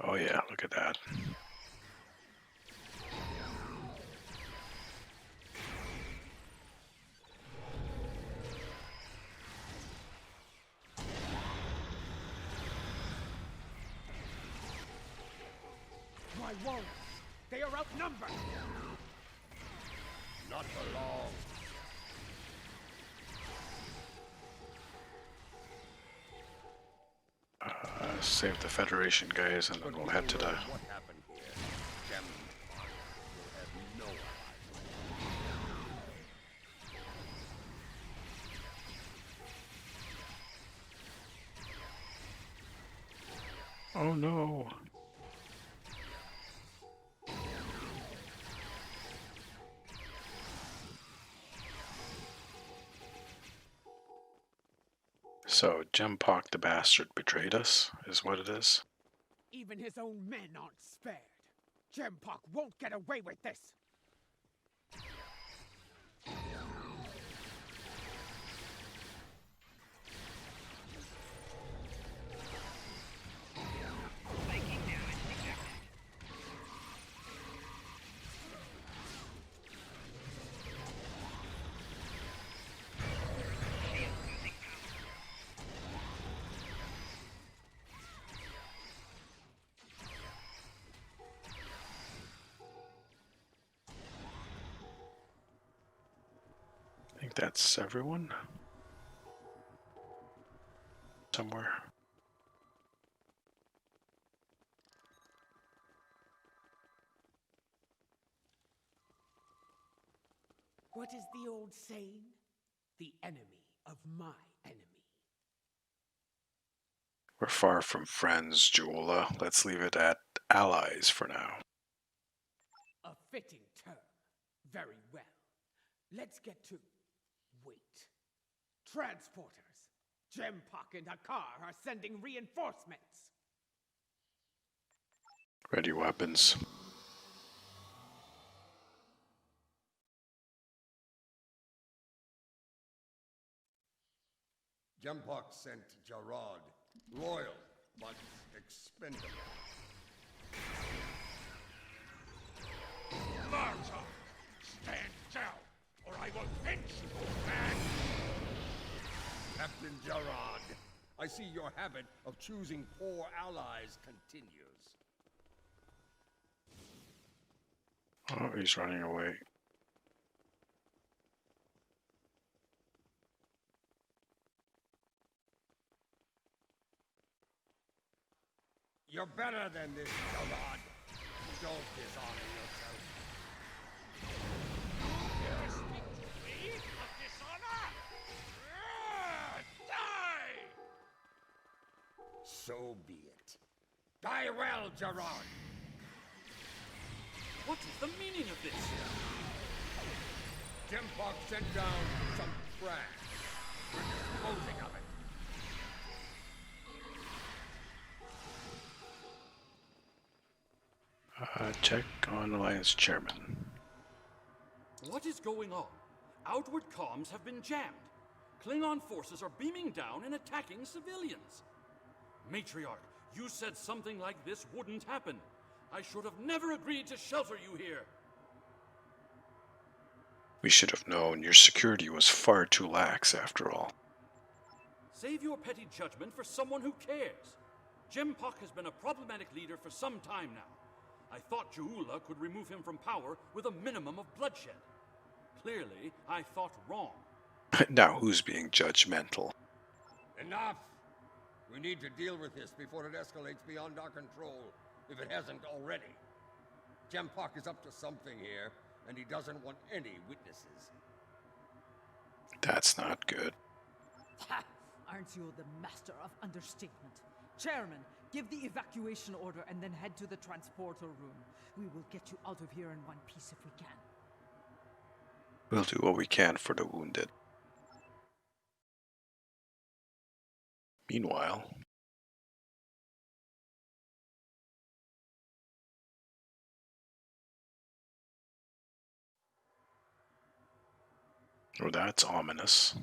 [SPEAKER 2] Oh yeah, look at that.
[SPEAKER 16] My warriors, they are outnumbered.
[SPEAKER 3] Not for long.
[SPEAKER 2] Save the Federation guys and then we'll head to the...
[SPEAKER 3] What happened here? Gem will have no
[SPEAKER 2] Oh no. So, Jimpok the bastard betrayed us, is what it is.
[SPEAKER 16] Even his own men aren't spared. Jimpok won't get away with this.
[SPEAKER 2] I think that's everyone. Somewhere.
[SPEAKER 16] What is the old saying? The enemy of my enemy.
[SPEAKER 2] We're far from friends, Juola. Let's leave it at allies for now.
[SPEAKER 16] A fitting term. Very well. Let's get to... Wait. Transporters. Jimpok and Akar are sending reinforcements.
[SPEAKER 2] Ready weapons.
[SPEAKER 1] Jimpok sent Jarrod
[SPEAKER 4] Loyal, but expendable.
[SPEAKER 3] Martok! Stand down, or I will pinch you, man!
[SPEAKER 4] Captain Gerard, I see your habit of choosing poor allies continues.
[SPEAKER 2] Oh, he's running away.
[SPEAKER 4] You're better than this, Gerard. Don't dishonor yourself.
[SPEAKER 3] Dare speak to me of dishonor? Die!
[SPEAKER 4] So be it. Die well, Gerard.
[SPEAKER 11] What is the meaning of this?
[SPEAKER 4] Jempok sent down some trash. We're disposing of it.
[SPEAKER 2] Check on Alliance Chairman.
[SPEAKER 11] What is going on? Outward comms have been jammed. Klingon forces are beaming down and attacking civilians. Matriarch, you said something like this wouldn't happen. I should have never agreed to shelter you here.
[SPEAKER 2] We should have known your security was far too lax after all.
[SPEAKER 11] Save your petty judgment for someone who cares. Jempok has been a problematic leader for some time now. I thought Juula could remove him from power with a minimum of bloodshed. Clearly, I thought wrong.
[SPEAKER 2] Now who's being judgmental?
[SPEAKER 4] Enough! We need to deal with this before it escalates beyond our control, if it hasn't already. Jempok is up to something here, and he doesn't want any witnesses.
[SPEAKER 2] That's not good.
[SPEAKER 18] Ha! Aren't you the master of understatement? Chairman, give the evacuation order and then head to the transporter room. We will get you out of here in one piece if we can.
[SPEAKER 2] We'll do what we can for the wounded. Meanwhile, oh, that's ominous.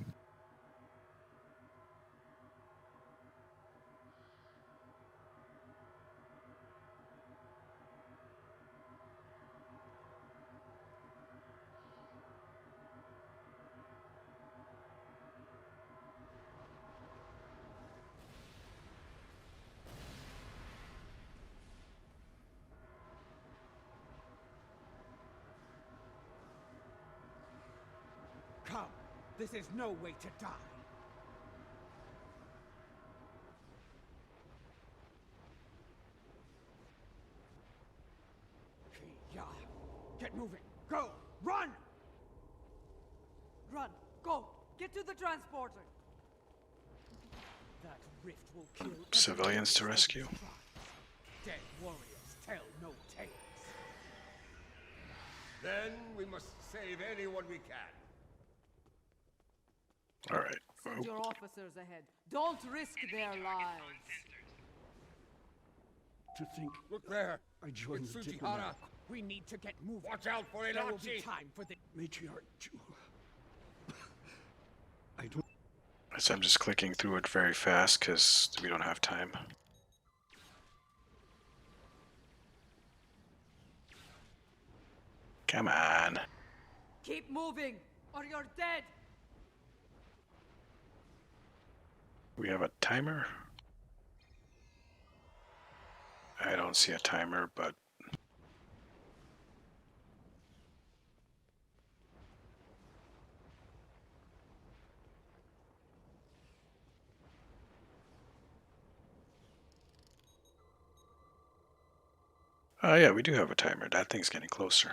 [SPEAKER 16] Come, this is no way to die. Yeah, get moving. Go, run!
[SPEAKER 18] Run, go, get to the transporter.
[SPEAKER 16] That rift will kill
[SPEAKER 2] Civilians to rescue.
[SPEAKER 16] Dead warriors tell no tales.
[SPEAKER 4] Then we must save anyone we can.
[SPEAKER 2] All right.
[SPEAKER 18] Send your officers ahead. Don't risk their lives.
[SPEAKER 9] To think,
[SPEAKER 4] look there.
[SPEAKER 9] I joined
[SPEAKER 4] it's
[SPEAKER 9] the
[SPEAKER 4] Tsujihara.
[SPEAKER 9] diplomat.
[SPEAKER 16] We need to get moving.
[SPEAKER 4] Watch out for
[SPEAKER 16] There will be
[SPEAKER 4] Elachi.
[SPEAKER 16] time for the
[SPEAKER 9] Matriarch Jewel. I don't.
[SPEAKER 2] So I'm just clicking through it very fast because we don't have time. Come on.
[SPEAKER 18] Keep moving, or you're dead.
[SPEAKER 2] We have a timer? I don't see a timer, but oh yeah, we do have a timer. That thing's getting closer.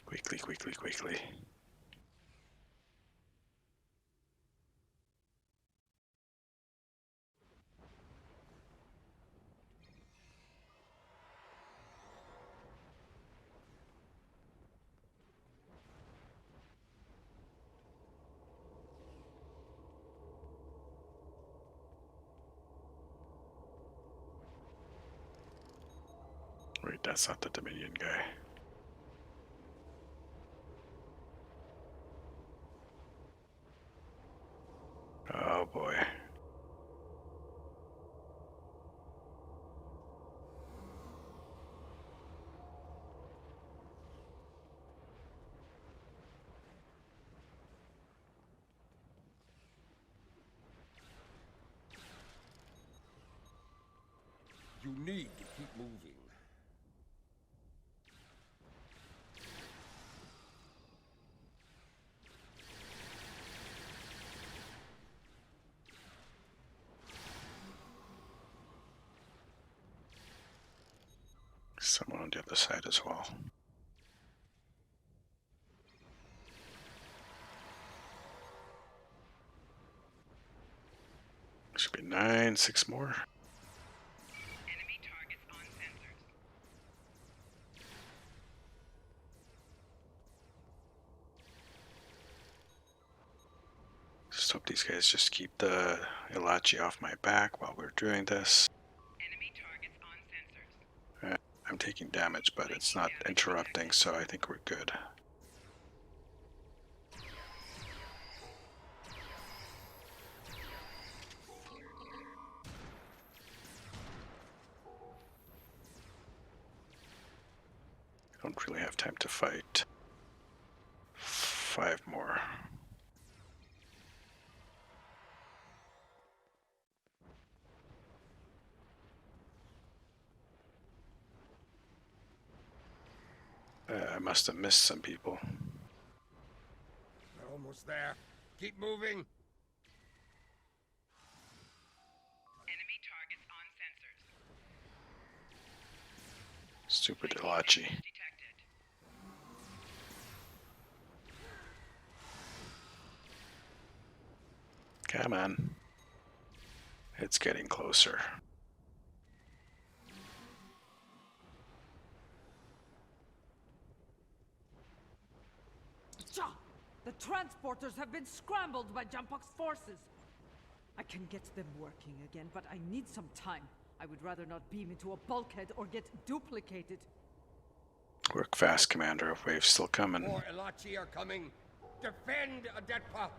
[SPEAKER 2] Quickly, quickly, quickly. Wait, that's not the Dominion guy.
[SPEAKER 17] You need to keep moving.
[SPEAKER 2] Someone on the other side as well. Should be 9, 6 more.
[SPEAKER 12] Enemy targets on sensors.
[SPEAKER 2] Just hope these guys just keep the Ilachi off my back while we're doing this.
[SPEAKER 12] Enemy targets on sensors.
[SPEAKER 2] I'm taking damage, but it's not interrupting, so I think we're good. I don't really have time to fight. 5 more. I must have missed some people.
[SPEAKER 17] We're almost there. Keep moving.
[SPEAKER 12] Enemy targets on sensors.
[SPEAKER 2] Stupid Ilachi. Come on. It's getting closer.
[SPEAKER 18] The transporters have been scrambled by Jumpok's forces. I can get them working again, but I need some time. I would rather not beam into a bulkhead or get duplicated.
[SPEAKER 2] Work fast, Commander. A wave's still coming.
[SPEAKER 17] More Ilachi are coming. Defend Adetpa.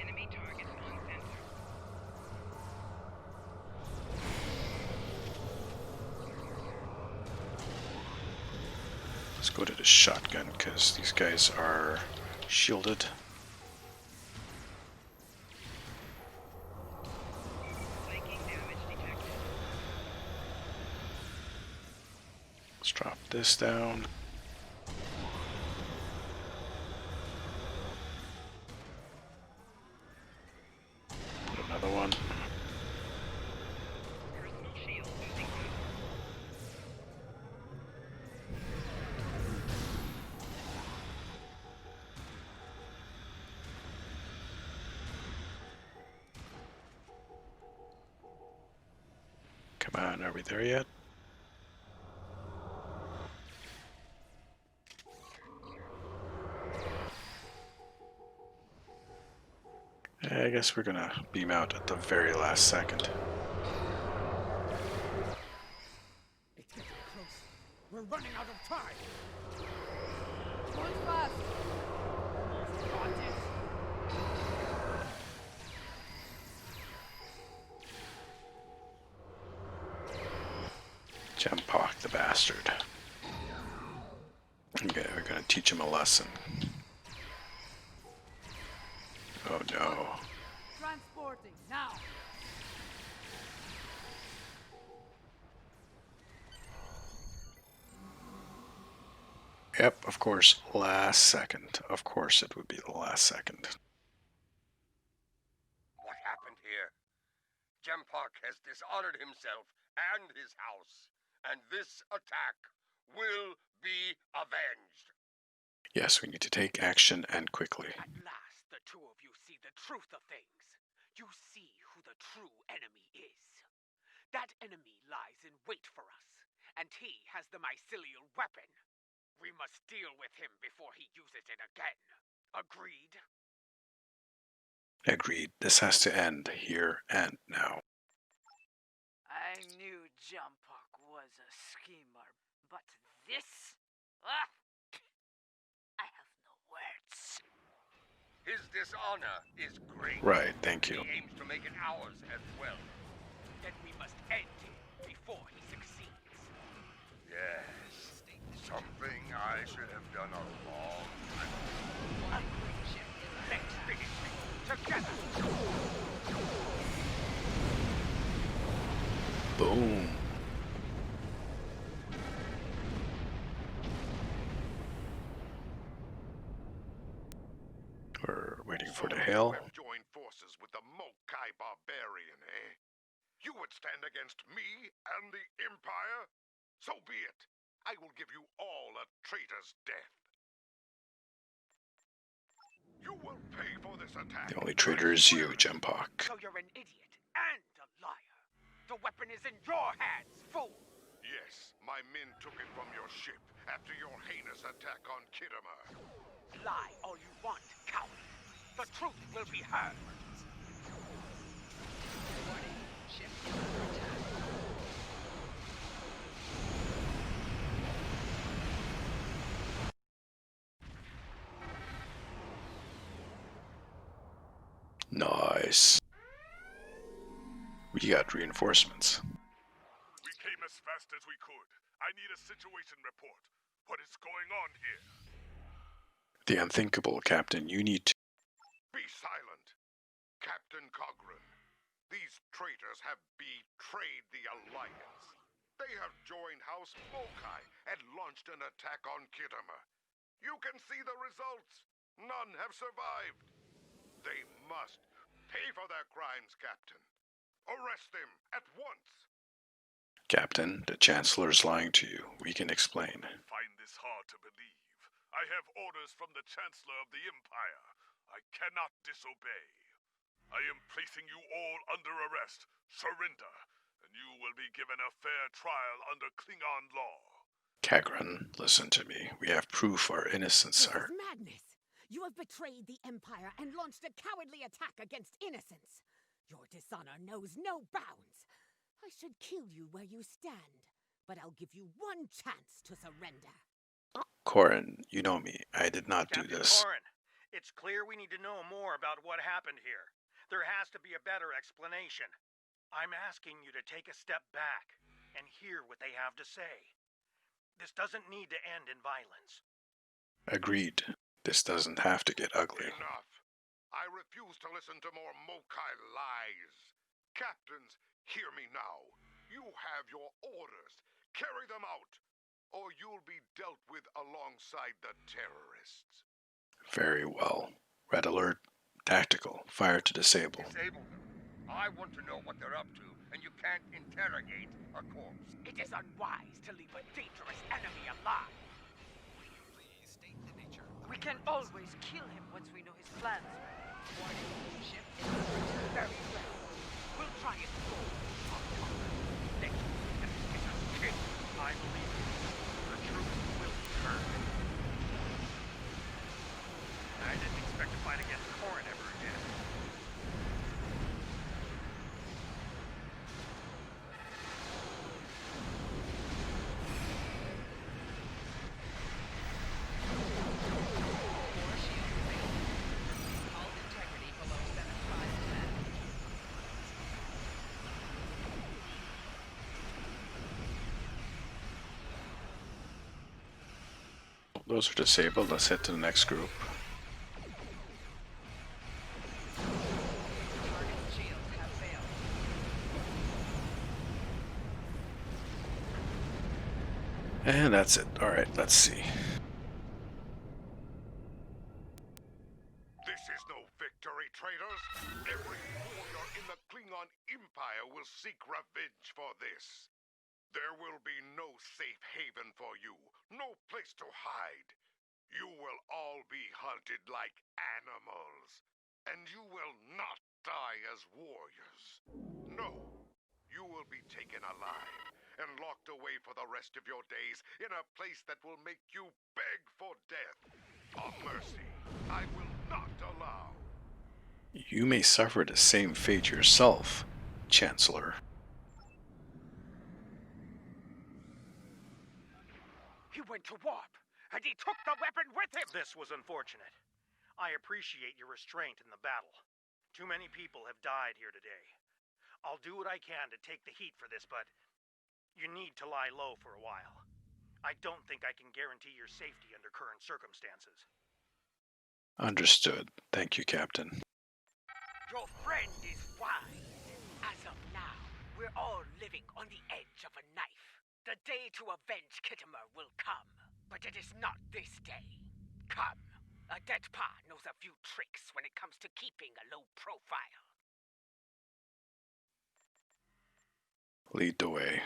[SPEAKER 12] Enemy targets on sensors.
[SPEAKER 2] Let's go to the shotgun, because these guys are shielded. Let's drop this down. Put another one. Come on, are we there yet? I guess we're gonna beam out at the very last second.
[SPEAKER 16] It's getting close. We're running out of time.
[SPEAKER 18] Going fast.
[SPEAKER 16] Got it.
[SPEAKER 2] Jumpock the bastard. Okay, we're gonna teach him a lesson. Oh no.
[SPEAKER 18] Transporting now.
[SPEAKER 2] Yep, of course, last second. Of course it would be the last second.
[SPEAKER 4] What happened here? Jempak has dishonored himself and his house, and this attack will be avenged.
[SPEAKER 2] Yes, we need to take action and quickly.
[SPEAKER 12] At last, the two of you see the truth of things. You see who the true enemy is. That enemy lies in wait for us, and he has the mycelial weapon. We must deal with him before he uses it again. Agreed?
[SPEAKER 2] Agreed. This has to end here and now.
[SPEAKER 18] I knew Jumpok was a schemer, but this? Ah! I have no words.
[SPEAKER 4] His dishonor is great.
[SPEAKER 2] Right, thank you.
[SPEAKER 4] He aims to make it ours as well.
[SPEAKER 12] Then we must end him before he succeeds.
[SPEAKER 4] Yes, something I should have done a long time ago.
[SPEAKER 12] Let's finish him together.
[SPEAKER 2] Boom. We're waiting for the hail.
[SPEAKER 1] You have joined forces with the Mokai barbarian, eh? You would stand against me and the Empire? So be it. I will give you all a traitor's death. You will pay for this attack.
[SPEAKER 2] The only traitor is you, Jempok.
[SPEAKER 12] So you're an idiot and a liar. The weapon is in your hands, fool.
[SPEAKER 1] Yes, my men took it from your ship after your heinous attack on Khitomer.
[SPEAKER 12] Lie all you want, coward. The truth will be heard. Warning, ship under attack.
[SPEAKER 2] Nice. We got reinforcements.
[SPEAKER 15] We came as fast as we could. I need a situation report. What is going on here?
[SPEAKER 2] The unthinkable, Captain. You need to...
[SPEAKER 1] Be silent, Captain Cogran. These traitors have betrayed the Alliance. They have joined House Mokai and launched an attack on Khitomer. You can see the results. None have survived. They must pay for their crimes, Captain. Arrest them at once.
[SPEAKER 2] Captain, the Chancellor's lying to you. We can explain.
[SPEAKER 15] I find this hard to believe. I have orders from the Chancellor of the Empire. I cannot disobey. I am placing you all under arrest. Surrender, and you will be given a fair trial under Klingon law.
[SPEAKER 2] Cagran, listen to me. We have proof our innocence
[SPEAKER 19] This
[SPEAKER 2] are...
[SPEAKER 19] is madness. You have betrayed the Empire and launched a cowardly attack against innocents. Your dishonor knows no bounds. I should kill you where you stand, but I'll give you one chance to surrender.
[SPEAKER 2] Corin, you know me. I did not do
[SPEAKER 20] Captain
[SPEAKER 2] this.
[SPEAKER 20] Corin, it's clear we need to know more about what happened here. There has to be a better explanation. I'm asking you to take a step back and hear what they have to say. This doesn't need to end in violence.
[SPEAKER 2] Agreed. This doesn't have to get ugly.
[SPEAKER 1] Enough. I refuse to listen to more Mokai lies. Captains, hear me now. You have your orders. Carry them out, or you'll be dealt with alongside the terrorists.
[SPEAKER 2] Very well. Red alert. Tactical. Fire to disable.
[SPEAKER 4] Disable them. I want to know what they're up to, and you can't interrogate a corpse.
[SPEAKER 12] It is unwise to leave a dangerous enemy alive.
[SPEAKER 21] Please state the nature.
[SPEAKER 12] We can always kill him once we know his plans. Warning, ship is very well. We'll try it full. Next, get us killed.
[SPEAKER 20] I believe you. The truth will be heard. I didn't expect to fight against Corin ever again.
[SPEAKER 2] Those are disabled. Let's head to the next group. And that's it. Alright, let's see.
[SPEAKER 1] This is no victory, traitors. Every warrior in the Klingon Empire will seek revenge for this. There will be no safe haven for you, no place to hide. You will all be hunted like animals, and you will not die as warriors. No, you will be taken alive and locked away for the rest of your days in a place that will make you beg for death. A mercy I will not allow.
[SPEAKER 2] You may suffer the same fate yourself, Chancellor.
[SPEAKER 12] He went to warp, and he took the weapon with him!
[SPEAKER 20] This was unfortunate. I appreciate your restraint in the battle. Too many people have died here today. I'll do what I can to take the heat for this, but you need to lie low for a while. I don't think I can guarantee your safety under current circumstances.
[SPEAKER 2] Understood. Thank you, Captain.
[SPEAKER 12] Your friend is wise. As of now, We're all living on the edge of a knife. The day to avenge Khitomer will come, but it is not this day. Come. A dead pa knows a few tricks when it comes to keeping a low profile.
[SPEAKER 2] Lead the way.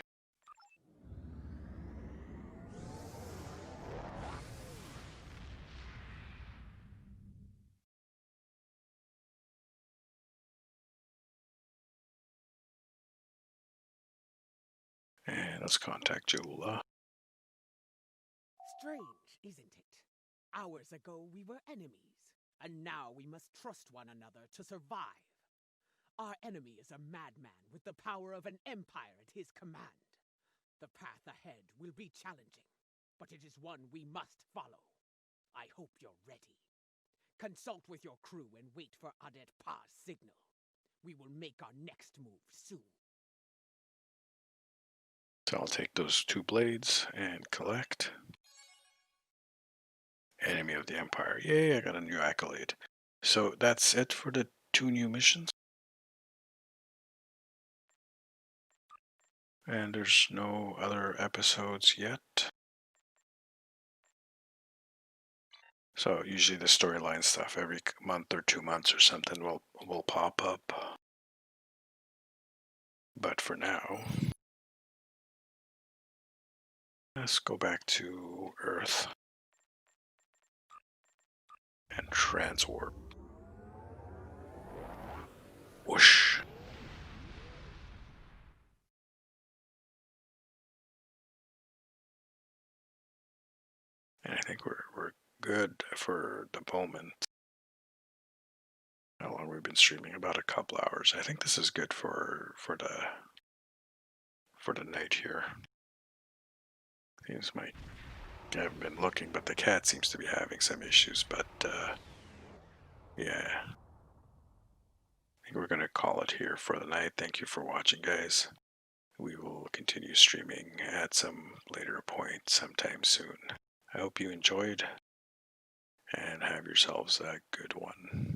[SPEAKER 2] And let's contact Joula.
[SPEAKER 16] Strange, isn't it? Hours ago we were enemies, and now we must trust one another to survive. Our enemy is a madman with the power of an empire at his command. The path ahead will be challenging, but it is one we must follow. I hope you're ready. Consult with your crew and wait for Adet Pa's signal. We will make our next move soon.
[SPEAKER 2] So I'll take those 2 blades and collect. Enemy of the Empire. Yay, I got a new accolade. So that's it for the 2 new missions. And there's no other episodes yet. So usually the storyline stuff every month or 2 months or something will pop up. But for now, let's go back to Earth and transwarp. Whoosh. And I think we're good for the moment. How long we've been streaming? About a couple hours. I think this is good for the night here. Things might. I haven't been looking, but the cat seems to be having some issues. But yeah, I think we're gonna call it here for the night. Thank you for watching, guys. We will continue streaming at some later point sometime soon. I hope you enjoyed and have yourselves a good one.